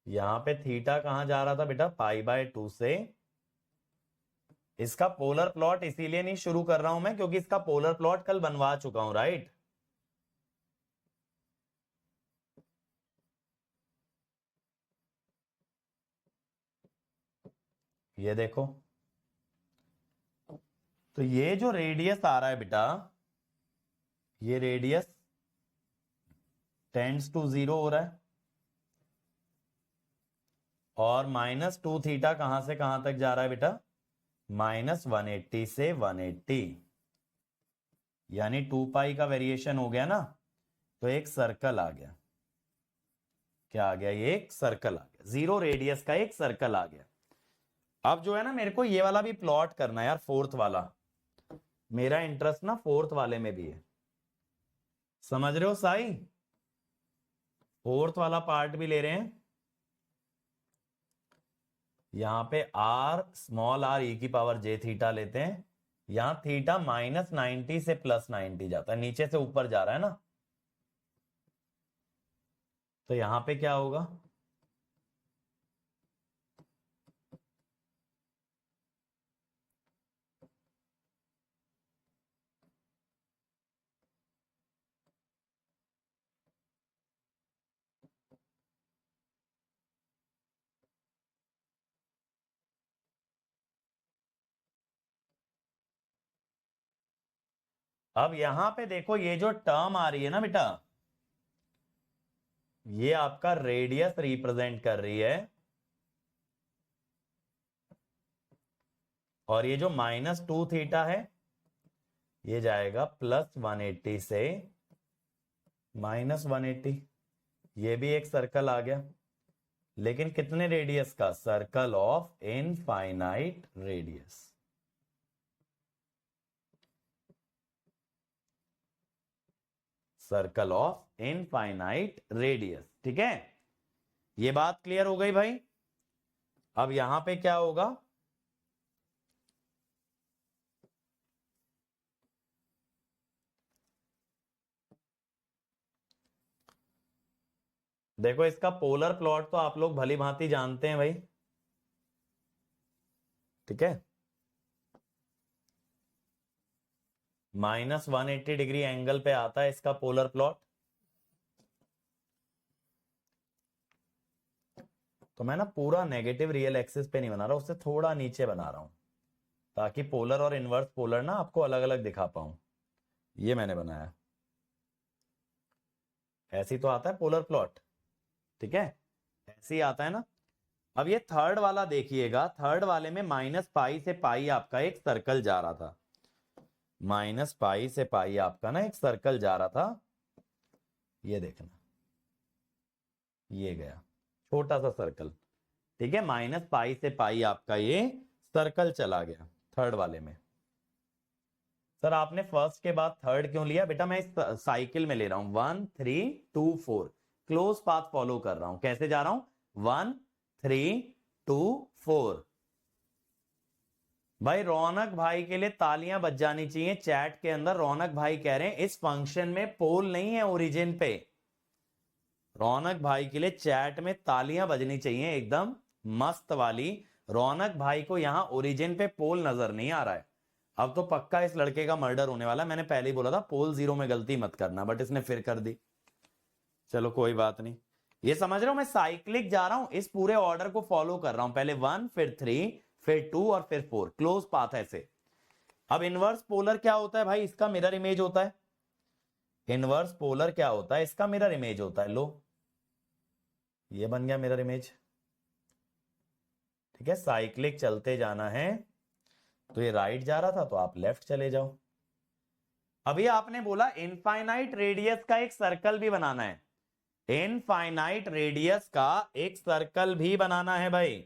यहां पे थीटा कहां जा रहा था बेटा? π/2 से। इसका पोलर प्लॉट इसीलिए नहीं शुरू कर रहा हूं मैं, क्योंकि इसका पोलर प्लॉट कल बनवा चुका हूं, राइट? ये देखो, तो ये जो रेडियस आ रहा है बेटा, ये रेडियस टेंड्स टू 0 हो रहा है, और -2 थीटा कहां से कहां तक जा रहा है बेटा, -180 से 180, यानी 2 पाई का वेरिएशन हो गया ना, तो एक सर्कल आ गया। क्या आ गया, ये एक सर्कल आ गया, 0 रेडियस का एक सर्कल आ गया। अब जो है ना, मेरे को ये वाला भी प्लॉट करना है यार, फोर्थ वाला, मेरा इंटरेस्ट ना फोर्थ वाले में भी है, समझ रहे हो साई, फोर्थ वाला पार्ट भी ले रहे हैं। यहां पे r small r e⁻j theta लेते हैं, यहां थीटा -90 से +90 जाता है, नीचे से ऊपर जा रहा है ना, तो यहां पे क्या होगा, अब यहां पे देखो, ये जो टर्म आ रही है ना बेटा, ये आपका रेडियस रिप्रेजेंट कर रही है, और ये जो -2 थीटा है, ये जाएगा +180 से -180, ये भी एक सर्कल आ गया, लेकिन कितने रेडियस का, circle of infinite radius. Circle of infinite radius, ठीक है, ये बात क्लियर हो गई भाई। अब यहां पे क्या होगा, देखो इसका पोलर प्लॉट तो आप लोग भली भांति जानते हैं भाई, ठीक है, -180 डिग्री एंगल पे आता है इसका पोलर प्लॉट। तो मैं ना पूरा नेगेटिव रियल एक्सिस पे नहीं बना रहा, उससे थोड़ा नीचे बना रहा हूं, ताकि पोलर और इनवर्स पोलर ना आपको अलग अलग दिखा पाऊं। ये मैंने बनाया, ऐसे ही तो आता है पोलर प्लॉट, ठीक है, ऐसे ही आता है ना। अब ये थर्ड वाला देखिएगा, थर्ड वाले में -π से पाई आपका एक सर्कल जा रहा था, -π से पाई आपका ना एक सर्कल जा रहा था, ये देखना, ये गया छोटा सा सर्कल, ठीक है, -π से पाई आपका ये सर्कल चला गया थर्ड वाले में। सर आपने फर्स्ट के बाद थर्ड क्यों लिया, बेटा मैं इस साइकिल में ले रहा हूं, 1 3 2 4, क्लोज पाथ फॉलो कर रहा हूं, कैसे जा रहा हूं, 1 3 2 4। भाई रौनक भाई के लिए तालियां बज जानी चाहिए चैट के अंदर, रौनक भाई कह रहे हैं इस फंक्शन में पोल नहीं है ओरिजिन पे, रौनक भाई के लिए चैट में तालियां बजनी चाहिए एकदम मस्त वाली। रौनक भाई को यहां ओरिजिन पे पोल नजर नहीं आ रहा है, अब तो पक्का इस लड़के का मर्डर होने वाला है, मैंने पहले ही बोला था पोल 0 में गलती मत करना, बट इसने फिर कर दी, चलो कोई बात नहीं। ये समझ रहे हो, मैं साइक्लिक जा रहा हूं, इस पूरे ऑर्डर को फॉलो कर रहा हूं, पहले 1 फिर 3 फिर 2 और फिर 4, क्लोज पाथ ऐसे। अब इनवर्स पोलर क्या होता है भाई, इसका मिरर इमेज होता है, इनवर्स पोलर क्या होता है, इसका मिरर इमेज होता है, लो ये बन गया मिरर इमेज, ठीक है, साइक्लिक चलते जाना है, तो ये राइट जा रहा था तो आप लेफ्ट चले जाओ। अभी आपने बोला इनफाइनाइट रेडियस का एक सर्कल भी बनाना है, इनफाइनाइट रेडियस का एक सर्कल भी बनाना है भाई,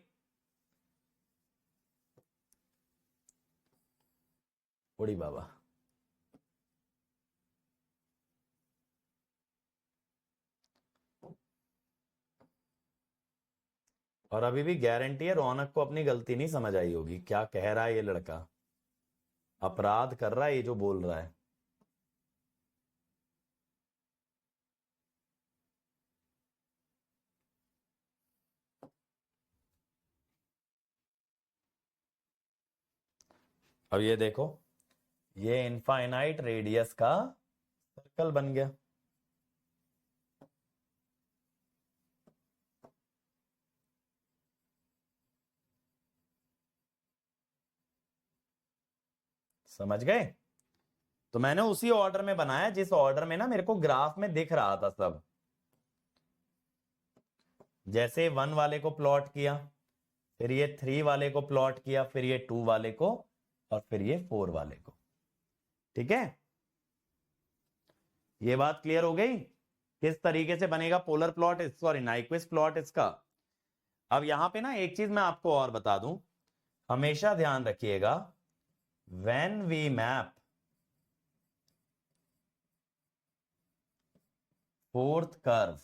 उड़ी बाबा। और अभी भी गारंटी है रौनक को अपनी गलती नहीं समझ आई होगी, क्या कह रहा है ये लड़का, अपराध कर रहा है ये जो बोल रहा है। अब ये देखो, ये इनफाइनाइट रेडियस का सर्कल बन गया, समझ गए? तो मैंने उसी ऑर्डर में बनाया जिस ऑर्डर में ना मेरे को ग्राफ में दिख रहा था सब। जैसे 1 वाले को प्लॉट किया, फिर ये 3 वाले को प्लॉट किया, फिर ये 2 वाले को, और फिर ये 4 वाले को। ठीक है, ये बात क्लियर हो गई किस तरीके से बनेगा polar plot, sorry Nyquist plot इसका। अब यहां पे ना एक चीज मैं आपको और बता दूं, हमेशा ध्यान रखिएगा, when we map fourth curve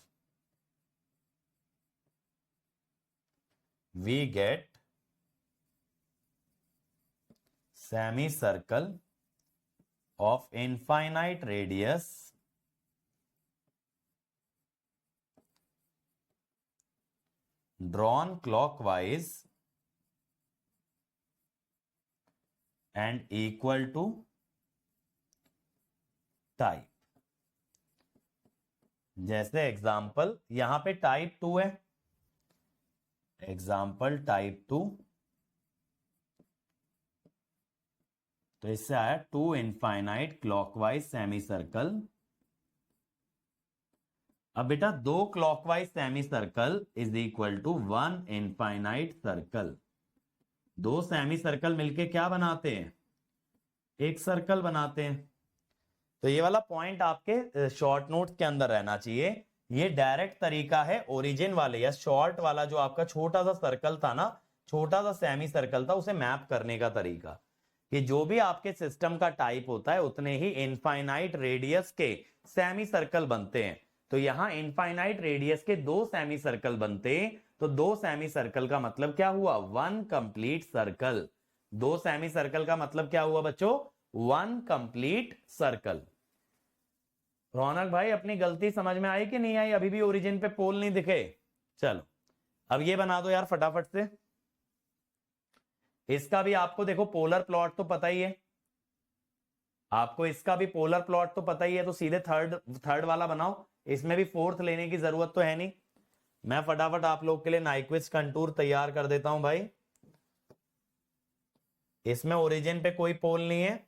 we get semicircle of infinite radius drawn clockwise and equal to type। जैसे एग्जाम्पल यहां पे टाइप 2 है, एग्जाम्पल टाइप 2, तो इससे आया 2 इनफाइनाइट क्लॉकवाइज सेमी सर्कल। अब बेटा 2 clockwise semi circle is equal to 1 infinite circle. 2 semi circle मिलके क्या बनाते हैं, एक सर्कल बनाते हैं। तो ये वाला पॉइंट आपके शॉर्ट नोट के अंदर रहना चाहिए। ये डायरेक्ट तरीका है ओरिजिन वाले या शॉर्ट वाला जो आपका छोटा सा सर्कल था ना, छोटा सा सेमी सर्कल था, उसे मैप करने का तरीका कि जो भी आपके सिस्टम का टाइप होता है उतने ही इनफाइनाइट रेडियस के सेमी सर्कल बनते हैं। तो यहां इनफाइनाइट रेडियस के 2 सेमी सर्कल बनते, तो 2 सेमी सर्कल का मतलब क्या हुआ, 1 कंप्लीट सर्कल। 2 सेमी सर्कल का मतलब क्या हुआ बच्चों, 1 कंप्लीट सर्कल। रौनक भाई अपनी गलती समझ में आई कि नहीं आई, अभी भी ओरिजिन पे पोल नहीं दिखे? चलो अब ये बना दो यार फटाफट से। इसका भी आपको देखो पोलर प्लॉट तो पता ही है, आपको इसका भी पोलर प्लॉट तो पता ही है, तो सीधे थर्ड वाला बनाओ। इसमें भी फोर्थ लेने की जरूरत तो है नहीं। मैं फटाफट आप लोग के लिए नाइक्विस्ट कंटूर तैयार कर देता हूं भाई। इसमें ओरिजिन पे कोई पोल नहीं है।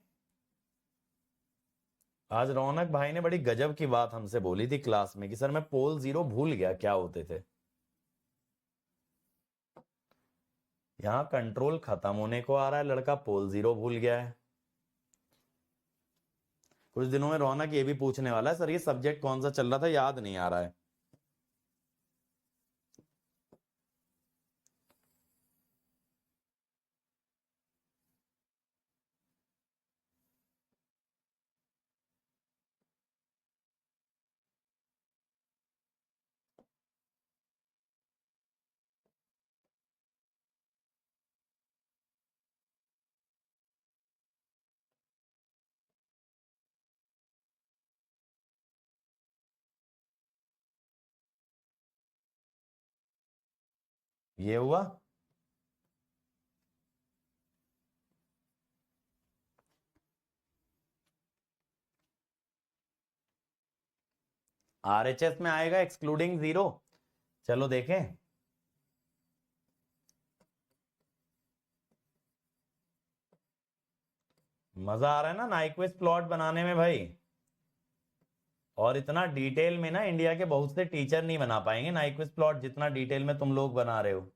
आज रौनक भाई ने बड़ी गजब की बात हमसे बोली थी क्लास में कि सर मैं पोल 0 भूल गया क्या होते थे। यहां कंट्रोल खत्म होने को आ रहा है, लड़का पोल 0 भूल गया है। कुछ दिनों में रौनक ये भी पूछने वाला है, सर ये सब्जेक्ट कौन सा चल रहा था, याद नहीं आ रहा है। ये हुआ, आरएचएस में आएगा एक्सक्लूडिंग 0। चलो देखें, मजा आ रहा है ना नाइक्विस्ट प्लॉट बनाने में भाई। और इतना डिटेल में ना इंडिया के बहुत से टीचर नहीं बना पाएंगे नाइक्विस्ट प्लॉट जितना डिटेल में तुम लोग बना रहे हो।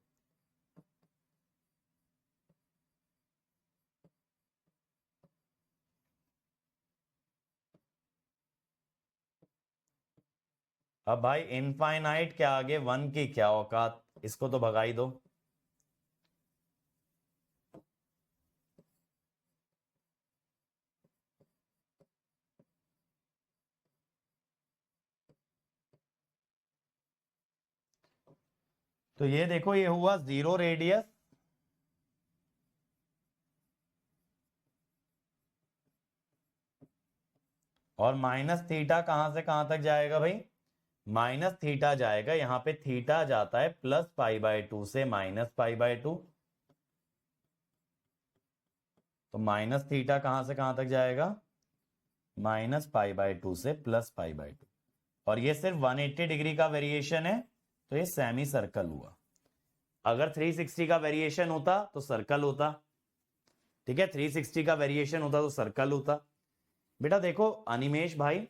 अब भाई इनफाइनाइट के आगे 1 की क्या औकात, इसको तो भगाई दो। तो ये देखो ये हुआ 0 रेडियस, और माइनस थीटा कहां से कहां तक जाएगा भाई, माइनस थीटा जाएगा, यहां पे थीटा जाता है +π/2 से -π/2। तो माइनस थीटा कहां से कहां तक जाएगा, -π/2 से +π/2। और ये सिर्फ 180 डिग्री का वेरिएशन है, तो ये सेमी सर्कल हुआ। अगर 360 का वेरिएशन होता तो सर्कल होता। ठीक है, 360 का वेरिएशन होता तो सर्कल होता। बेटा देखो अनिमेश भाई,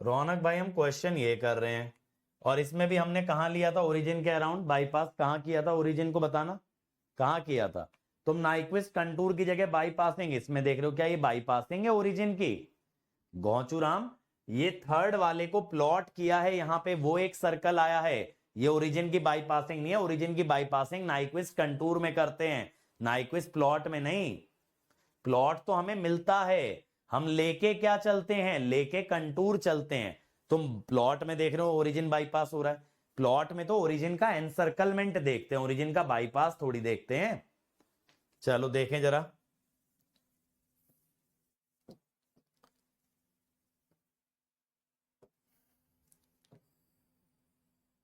रौनक भाई, हम क्वेश्चन ये कर रहे हैं और इसमें भी हमने कहा लिया था ओरिजिन के अराउंड बाईपास। कहां किया था ओरिजिन को बताना, कहां किया था? तुम नाइक्विस्ट कंटूर की जगह बाईपासिंग इसमें देख रहे हो, क्या ये बाईपासिंग है ओरिजिन की? गौचूराम, ये थर्ड वाले को प्लॉट किया है यहां पे, वो एक सर्कल आया है, ये ओरिजिन की बाईपासिंग नहीं है। ओरिजिन की बाईपासिंग नाइक्विस्ट कंटूर में करते हैं, नाइक्विस्ट प्लॉट में नहीं। प्लॉट तो हमें मिलता है, हम लेके क्या चलते हैं, लेके कंटूर चलते हैं। तुम प्लॉट में देख रहे हो ओरिजिन बाईपास हो रहा है, प्लॉट में तो ओरिजिन का एनसर्कलमेंट देखते हैं, ओरिजिन का बाईपास थोड़ी देखते हैं। चलो देखें जरा,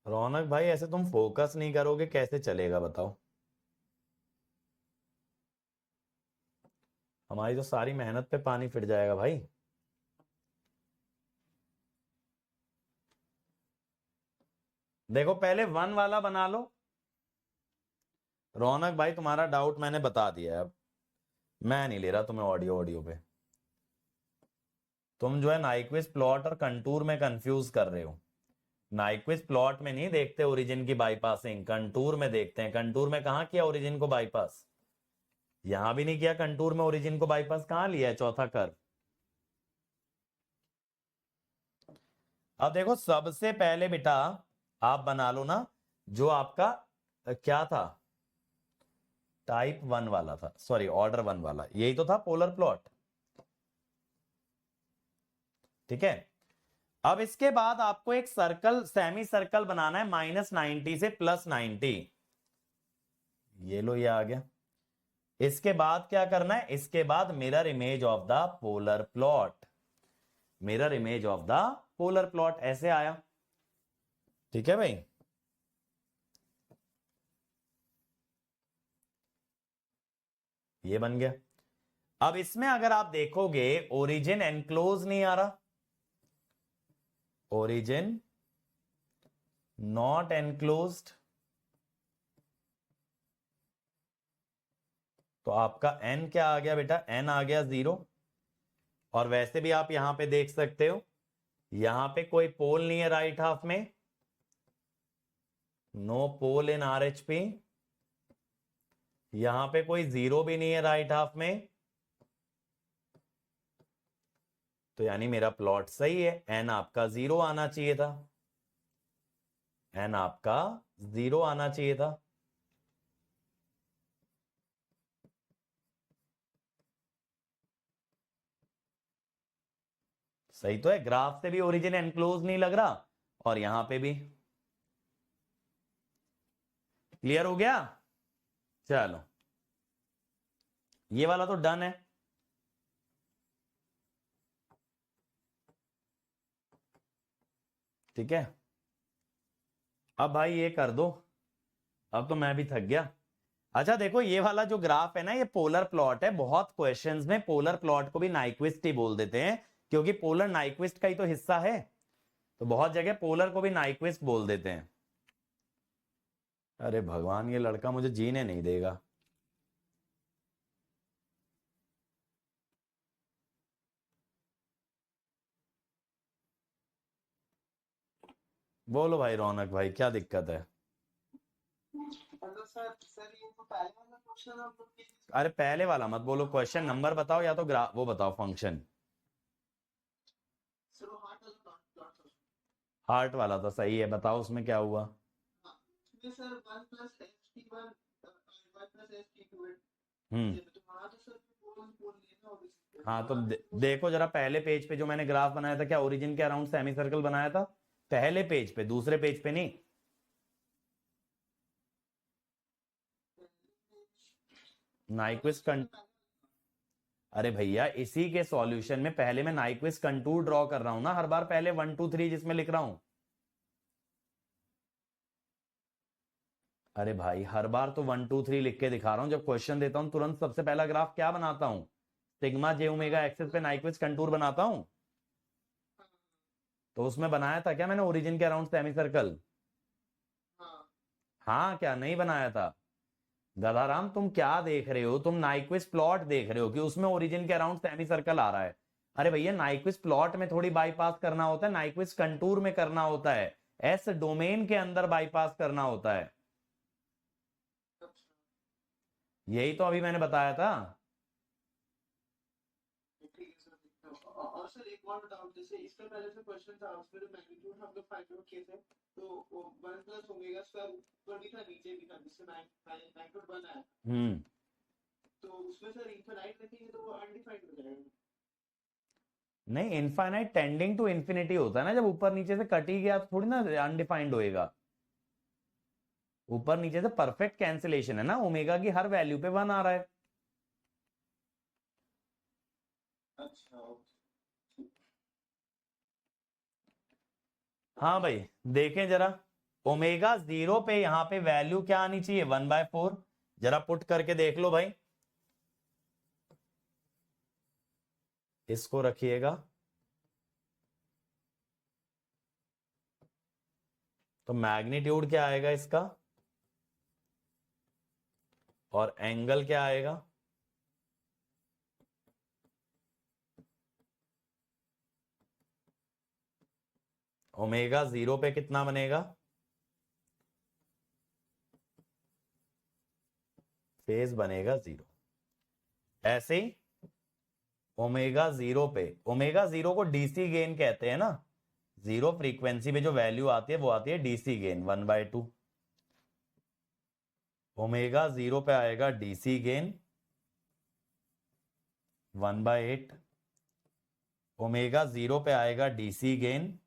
रौनक भाई ऐसे तुम फोकस नहीं करोगे कैसे चलेगा बताओ? हमारी तो सारी मेहनत पे पानी फिर जाएगा भाई। देखो पहले वन वाला बना लो। रौनक भाई तुम्हारा डाउट मैंने बता दिया है, अब मैं नहीं ले रहा तुम्हें ऑडियो पे। तुम जो है नाइक्विस्ट प्लॉट और कंटूर में कंफ्यूज कर रहे हो। नाइक्विस्ट प्लॉट में नहीं देखते ओरिजिन की बाईपासिंग, कंटूर में देखते हैं। कंटूर में कहां किया ओरिजिन को बाईपास? यहां भी नहीं किया कंटूर में ओरिजिन को बाईपास, कहां लिया है चौथा कर्व? अब देखो सबसे पहले बेटा आप बना लो ना जो आपका क्या था, टाइप 1 वाला था, सॉरी ऑर्डर 1 वाला, यही तो था पोलर प्लॉट। ठीक है, अब इसके बाद आपको एक सर्कल, सेमी सर्कल बनाना है -90 से +90। ये लो, ये आ गया। इसके बाद क्या करना है, इसके बाद mirror image of the polar plot, mirror image of the polar plot ऐसे आया। ठीक है भाई, ये बन गया। अब इसमें अगर आप देखोगे ओरिजिन एनक्लोज नहीं आ रहा, ओरिजिन नॉट एनक्लोज्ड, तो आपका n क्या आ गया बेटा, n आ गया 0। और वैसे भी आप यहां पे देख सकते हो, यहां पे कोई पोल नहीं है राइट हाफ में, नो पोल इन RHP। यहां पे कोई 0 भी नहीं है राइट हाफ में, तो यानी मेरा प्लॉट सही है, n आपका 0 आना चाहिए था, n आपका 0 आना चाहिए था। सही तो है, ग्राफ से भी ओरिजिन एनक्लोज नहीं लग रहा और यहां पे भी। क्लियर हो गया? चलो ये वाला तो डन है। ठीक है, अब भाई ये कर दो, अब तो मैं भी थक गया। अच्छा देखो ये वाला जो ग्राफ है ना, ये पोलर प्लॉट है। बहुत क्वेश्चंस में पोलर प्लॉट को भी नाइक्विस्ट ही बोल देते हैं, क्योंकि पोलर नाइक्विस्ट का ही तो हिस्सा है, तो बहुत जगह पोलर को भी नाइक्विस्ट बोल देते हैं। अरे भगवान, ये लड़का मुझे जीने नहीं देगा। बोलो भाई रौनक भाई, क्या दिक्कत है? अरे पहले वाला मत बोलो, क्वेश्चन नंबर बताओ या तो वो बताओ फंक्शन। हार्ट वाला तो सही है, बताओ उसमें क्या हुआ। हम्म, हाँ तो देखो जरा पहले पेज पे जो मैंने ग्राफ बनाया था, क्या ओरिजिन के अराउंड सेमी सर्कल बनाया था? पहले पेज पे, दूसरे पेज पे नहीं। नाइक्विस्ट, अरे भैया इसी के सॉल्यूशन में पहले मैं नाइक्विस्ट कंटूर ड्रॉ कर रहा हूं ना हर बार, पहले 1 2 3 जिसमें लिख रहा हूं। अरे भाई हर बार तो 1 2 3 लिख के दिखा रहा हूं, जब क्वेश्चन देता हूं तुरंत सबसे पहला ग्राफ क्या बनाता हूं, सिग्मा जे ओमेगा एक्सिस पे नाइक्विस्ट कंटूर बनाता हूं। तो उसमें बनाया था क्या मैंने ओरिजिन के अराउंड सेमी सर्कल? हाँ क्या नहीं बनाया था? गधाराम तुम क्या देख रहे हो? तुम नाइक्विस्ट प्लॉट देख रहे हो कि उसमें ओरिजिन के अराउंड सेमी सर्कल आ रहा है। अरे भैया नाइक्विस्ट प्लॉट में थोड़ी बाईपास करना होता है, नाइक्विस्ट कंटूर में करना होता है, एस डोमेन के अंदर बाईपास करना होता है। यही तो अभी मैंने बताया था। और सर एक और डाउट, जैसे इसका पहले से क्वेश्चन था उसमें जो मैग्नीट्यूड हम लोग फाइंड आउट किए थे, तो वो 1 प्लस ओमेगा स्क्वायर ऊपर भी था नीचे भी था, जिससे मैग्नीट्यूड 1 आया। तो उसमें सर इनफाइनाइट रखेंगे तो वो अनडिफाइंड हो जाएगा। नहीं, इनफाइनाइट टेंडिंग टू इंफिनिटी होता है ना, जब ऊपर नीचे से कट ही गया तो थोड़ी ना अनडिफाइंड होएगा। ऊपर नीचे से परफेक्ट कैंसिलेशन है ना, ओमेगा की हर वैल्यू पे 1 आ रहा है। अच्छा हाँ भाई देखें जरा, ओमेगा 0 पे यहां पे वैल्यू क्या आनी चाहिए? 1/4। जरा पुट करके देख लो भाई, इसको रखिएगा तो मैग्नीट्यूड क्या आएगा इसका, और एंगल क्या आएगा? ओमेगा 0 पे कितना बनेगा? फेज बनेगा 0। ऐसे ही ओमेगा 0 पे, ओमेगा 0 को डीसी गेन कहते हैं ना, 0 फ्रीक्वेंसी पे जो वैल्यू आती है वो आती है डीसी गेन 1/2। ओमेगा 0 पे आएगा डीसी गेन 1/8। ओमेगा 0 पे आएगा डीसी गेन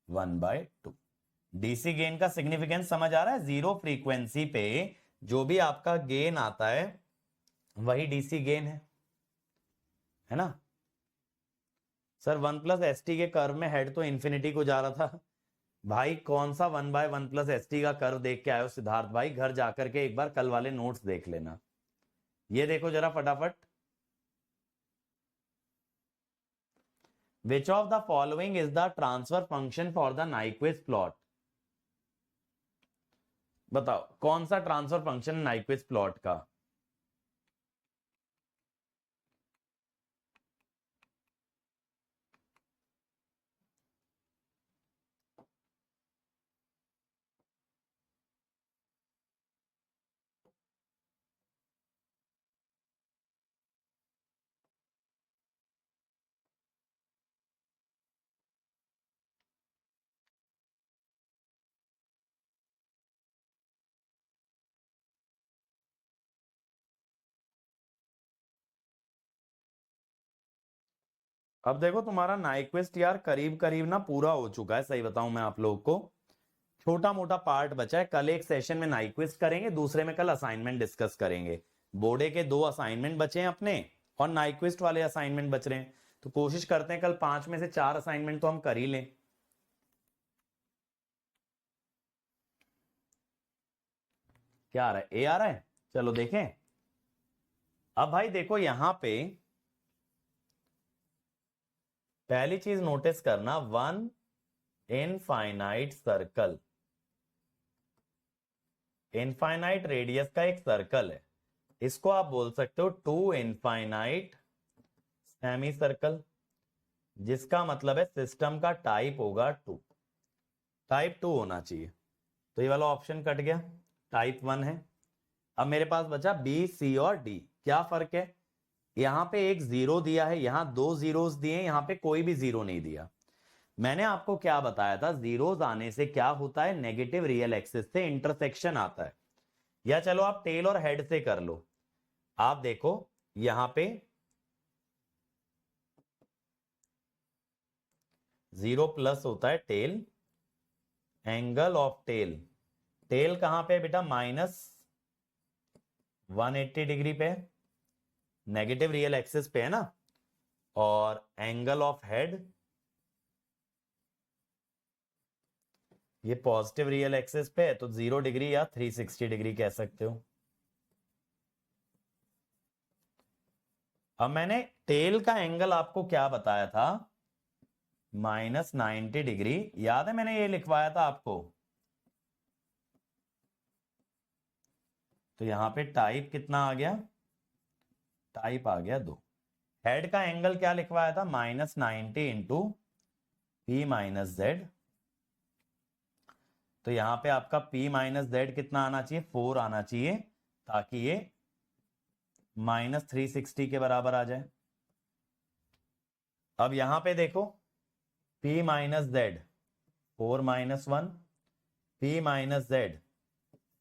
1/2। डीसी गेन का सिग्निफिकेंस समझ आ रहा है? 0 फ्रीक्वेंसी पे जो भी आपका गेन आता है वही डीसी गेन है ना। सर 1 प्लस एस टी के कर्व में हेड तो इंफिनिटी को जा रहा था। भाई कौन सा 1/1 प्लस एस टी का कर्व देख के आए हो सिद्धार्थ भाई? घर जाकर के एक बार कल वाले नोट्स देख लेना। ये देखो जरा फटाफट, which of the following is the transfer function for the Nyquist plot? बताओ कौन सा ट्रांसफर फंक्शन नाइक्विस्ट प्लॉट का? अब देखो तुम्हारा नाइक्विस्ट यार करीब करीब ना पूरा हो चुका है, सही बताऊं मैं आप लोगों को, छोटा मोटा पार्ट बचा है। कल एक सेशन में नाइक्विस्ट करेंगे, दूसरे में कल असाइनमेंट डिस्कस करेंगे। बोर्डे के 2 असाइनमेंट बचे हैं अपने, और नाइक्विस्ट वाले असाइनमेंट बच रहे हैं, तो कोशिश करते हैं कल 5 में से 4 असाइनमेंट तो हम कर ही लें। क्या आ रहा है? ए आ रहा है, चलो देखें। अब भाई देखो यहां पे पहली चीज नोटिस करना, 1 इनफाइनाइट सर्कल, इनफाइनाइट रेडियस का एक सर्कल है, इसको आप बोल सकते हो 2 इनफाइनाइट सेमी सर्कल, जिसका मतलब है सिस्टम का टाइप होगा 2, टाइप 2 होना चाहिए। तो ये वाला ऑप्शन कट गया, टाइप 1 है। अब मेरे पास बचा बी, सी और डी। क्या फर्क है? यहां पे एक 0 दिया है, यहां 2 जीरोस दिए, यहां पे कोई भी 0 नहीं दिया। मैंने आपको क्या बताया था? जीरोस आने से क्या होता है? नेगेटिव रियल एक्सिस से इंटरसेक्शन आता है। या चलो आप टेल और हेड से कर लो। आप देखो यहां पे 0 प्लस होता है tail, angle of tail, tail कहां पे बेटा? -180 डिग्री पे, नेगेटिव रियल एक्सिस पे है ना। और एंगल ऑफ हेड ये पॉजिटिव रियल एक्सिस पे है, तो 0 डिग्री या 360 डिग्री कह सकते हो। अब मैंने टेल का एंगल आपको क्या बताया था? -90 डिग्री, याद है मैंने ये लिखवाया था आपको। तो यहां पे टाइप कितना आ गया, टाइप आ गया 2। हेड का एंगल क्या लिखवाया था, -90 इंटू P माइनस जेड। तो यहां पे आपका P माइनस जेड कितना आना चाहिए, 4 आना चाहिए, ताकि ये -360 के बराबर आ जाए। अब यहां पे देखो P minus Z 4 minus 1, P minus Z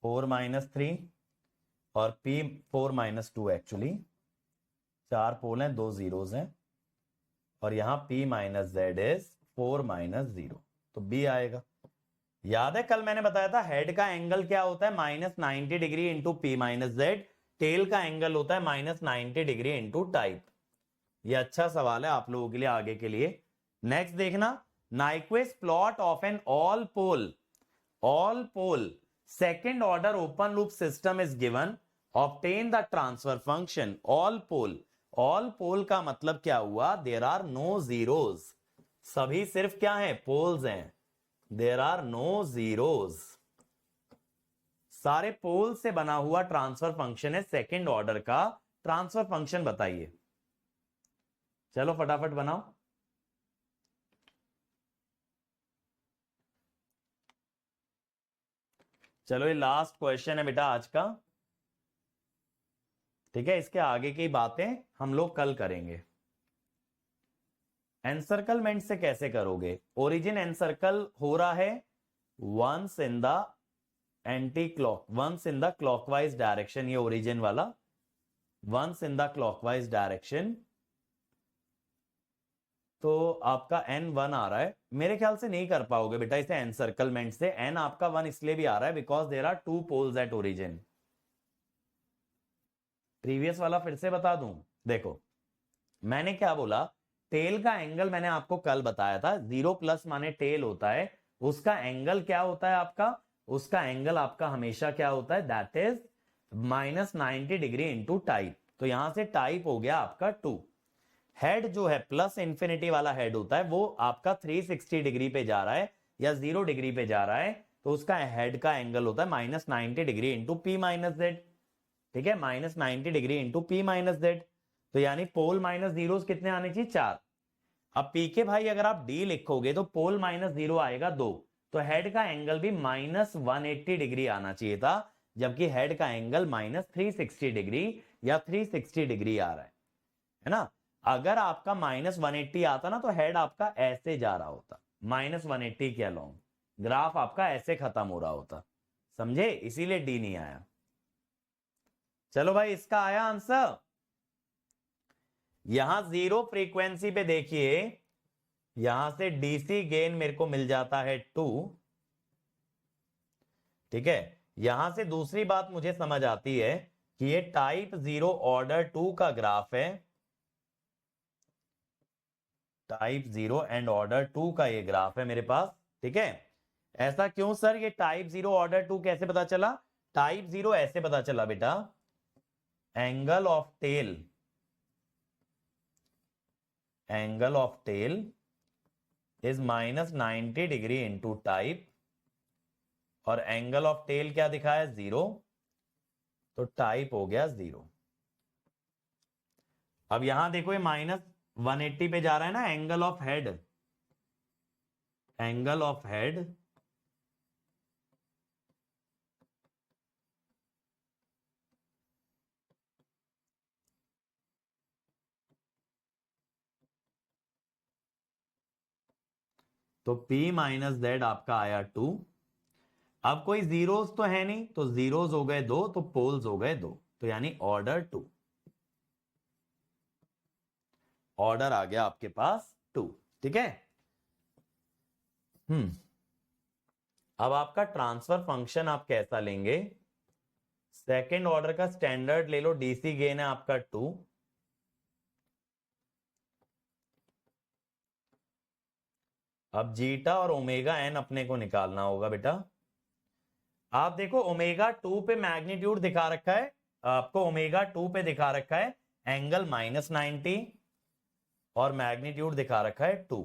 4 minus 3 और P 4 माइनस 2, एक्चुअली 4 पोल हैं, 2 जीरोज हैं, और यहां P minus Z is 4 minus 0, तो B आएगा। याद है कल मैंने बताया था हेड का एंगल क्या होता है, -90 degree into P minus z, tail का एंगल होता है -90 डिग्री इंटू टाइप। ये अच्छा सवाल है आप लोगों के लिए आगे के लिए। नेक्स्ट देखना, Nyquist plot of an all pole second order open loop system is given, obtain the transfer function. All pole का मतलब क्या हुआ, देयर आर नो जीरोज, सभी सिर्फ क्या है, पोल्स हैं, देयर आर नो जीरोज, सारे पोल से बना हुआ ट्रांसफर फंक्शन है सेकेंड ऑर्डर का। ट्रांसफर फंक्शन बताइए, चलो फटाफट बनाओ। चलो ये लास्ट क्वेश्चन है बेटा आज का, ठीक है, इसके आगे की बातें हम लोग कल करेंगे। एनसर्कलमेंट से कैसे करोगे, ओरिजिन एनसर्कल हो रहा है once in the clockwise direction, ये ओरिजिन वाला once in the clockwise direction, तो आपका n1 आ रहा है। मेरे ख्याल से नहीं कर पाओगे बेटा इसे एनसर्कलमेंट से, n आपका 1 इसलिए भी आ रहा है because there are 2 poles at origin. Previous वाला फिर से बता दूं, देखो मैंने क्या बोला, टेल का एंगल मैंने आपको कल बताया था, 0 प्लस माने टेल होता है, उसका एंगल क्या होता है आपका, उसका एंगल आपका हमेशा क्या होता है, that is -90 degree into type. तो यहां से टाइप हो गया आपका 2। हेड जो है प्लस इंफिनिटी वाला हेड होता है, वो आपका 360 डिग्री पे जा रहा है या 0 डिग्री पे जा रहा है, तो उसका हेड का एंगल होता है -90 degree into P minus Z. ठीक है, -90 degree into P minus Z, तो यानी पोल माइनस जीरो कितने आने चाहिए, 4। अब पी के भाई अगर आप डी लिखोगे तो पोल -0 आएगा 2, तो हेड का एंगल भी -180 डिग्री आना चाहिए था, जबकि हेड का एंगल -360 डिग्री या 360 डिग्री आ रहा है ना। अगर आपका -180 आता ना तो हेड आपका ऐसे जा रहा होता, -180 के अलोंग, ग्राफ आपका ऐसे खत्म हो रहा होता, समझे, इसीलिए डी नहीं आया। चलो भाई इसका आया आंसर। यहां 0 फ्रीक्वेंसी पे देखिए, यहां से डीसी गेन मेरे को मिल जाता है 2, ठीक है। यहां से दूसरी बात मुझे समझ आती है कि ये टाइप 0 ऑर्डर 2 का ग्राफ है, टाइप 0 एंड ऑर्डर 2 का ये ग्राफ है मेरे पास, ठीक है। ऐसा क्यों सर, ये टाइप 0 ऑर्डर 2 कैसे पता चला, टाइप 0 ऐसे पता चला बेटा, angle of tail is -90 degree into type, और एंगल ऑफ टेल क्या दिखाया, 0, तो टाइप हो गया 0। अब यहां देखो ये -180 पे जा रहा है ना, एंगल ऑफ हेड तो P माइनस जेड आपका आया 2। अब कोई जीरोस तो है नहीं, तो जीरोस हो गए 2, तो पोल्स हो गए 2, तो यानी ऑर्डर 2, ऑर्डर आ गया आपके पास 2, ठीक है। अब आपका ट्रांसफर फंक्शन आप कैसा लेंगे, सेकेंड ऑर्डर का स्टैंडर्ड ले लो, डीसी गेन है आपका 2, अब जीटा और ओमेगा एन अपने को निकालना होगा बेटा। आप देखो ओमेगा 2 पे मैग्नीट्यूड दिखा रखा है, आपको ओमेगा 2 पे दिखा रखा है एंगल -90 और मैग्नीट्यूड दिखा रखा है 2।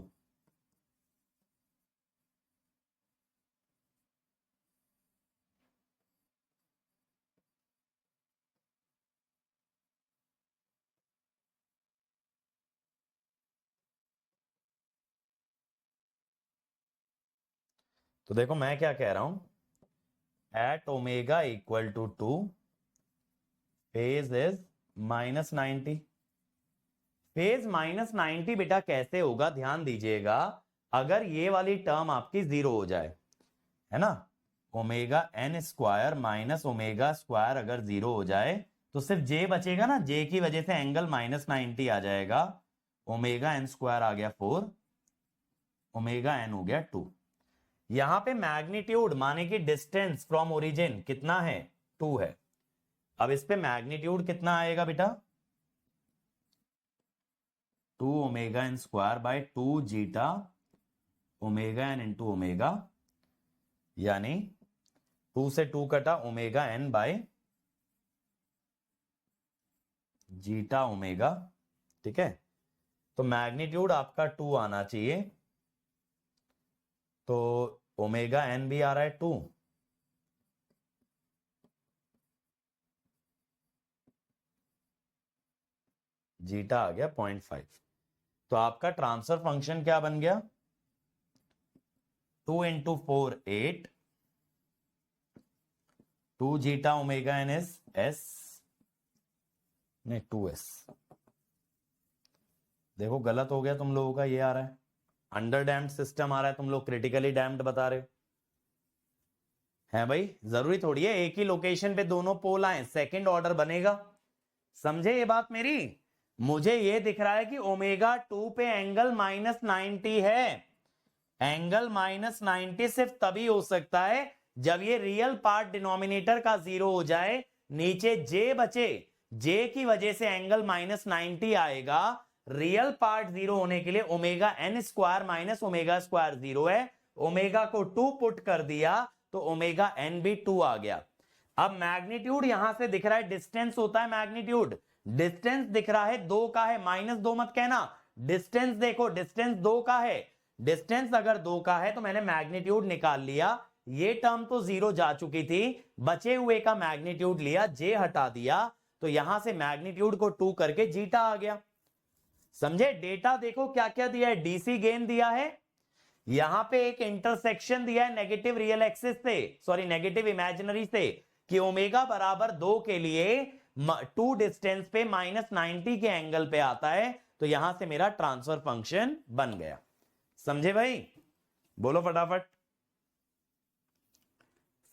तो देखो मैं क्या कह रहा हूं, at omega equal to 2 phase is -90। Phase -90 बेटा कैसे होगा, ध्यान दीजिएगा, अगर ये वाली टर्म आपकी 0 हो जाए, है ना, omega n square minus omega square अगर 0 हो जाए तो सिर्फ जे बचेगा ना, जे की वजह से एंगल -90 आ जाएगा, ओमेगा एन स्क्वायर आ गया 4, ओमेगा एन हो गया 2। यहां पे मैग्नीट्यूड माने कि डिस्टेंस फ्रॉम ओरिजिन कितना है, 2 है। अब इस पे मैग्नीट्यूड कितना आएगा बेटा, 2 omega n square by 2 zeta omega n into omega, यानी 2 से 2 कटा, omega n by zeta omega, ठीक है। तो मैग्नीट्यूड आपका 2 आना चाहिए, तो ओमेगा एन भी आ रहा है 2, जीटा आ गया 0.5। तो आपका ट्रांसफर फंक्शन क्या बन गया, 2 into 4 8, 2 zeta omega n is s, नहीं 2s। देखो गलत हो गया तुम लोगों का, ये आ रहा है अंडर डैम्ड सिस्टम आ रहा है, तुम लोग क्रिटिकली डैम्ड बता रहे हो, है भाई। जरूरी थोड़ी है एक ही लोकेशन पे दोनों पोल आए, सेकंड ऑर्डर बनेगा, समझे ये बात मेरी। मुझे ये दिख रहा है कि ओमेगा 2 पे एंगल -90 है, एंगल -90 सिर्फ तभी हो सकता है जब ये रियल पार्ट डिनोमिनेटर का 0 हो जाए, नीचे जे बचे, जे की वजह से एंगल -90 आएगा। रियल पार्ट 0 होने के लिए omega n square minus omega square 0 है, ओमेगा को 2 पुट कर दिया तो ओमेगा एन भी 2 आ गया। अब मैग्नीट्यूड यहां से दिख रहा है, डिस्टेंस होता है मैग्नीट्यूड, डिस्टेंस दिख रहा है 2 का है, -2 मत कहना, डिस्टेंस देखो, डिस्टेंस 2 का है, डिस्टेंस अगर 2 का है तो मैंने मैग्नीट्यूड निकाल लिया, ये टर्म तो 0 जा चुकी थी, बचे हुए का मैग्नीट्यूड लिया, जे हटा दिया, तो यहां से मैग्नीट्यूड को 2 करके जीटा आ गया। समझे, डेटा देखो क्या क्या दिया है, डीसी गेन दिया है, यहां पे एक इंटरसेक्शन दिया है नेगेटिव रियल एक्सिस से, सॉरी नेगेटिव इमेजिनरी से, कि ओमेगा बराबर 2 के लिए 2 डिस्टेंस पे -90 के एंगल पे आता है, तो यहां से मेरा ट्रांसफर फंक्शन बन गया। समझे भाई, बोलो फटाफट,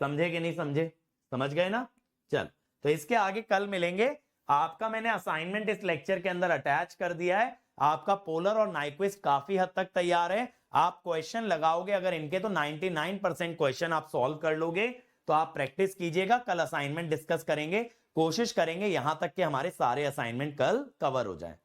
समझे कि नहीं समझे, समझ गए ना। चल, तो इसके आगे कल मिलेंगे। आपका मैंने असाइनमेंट इस लेक्चर के अंदर अटैच कर दिया है, आपका पोलर और नाइक्विस्ट काफी हद तक तैयार है। आप क्वेश्चन लगाओगे अगर इनके तो 99% क्वेश्चन आप सॉल्व कर लोगे, तो आप प्रैक्टिस कीजिएगा, कल असाइनमेंट डिस्कस करेंगे, कोशिश करेंगे यहां तक कि हमारे सारे असाइनमेंट कल कवर हो जाएं।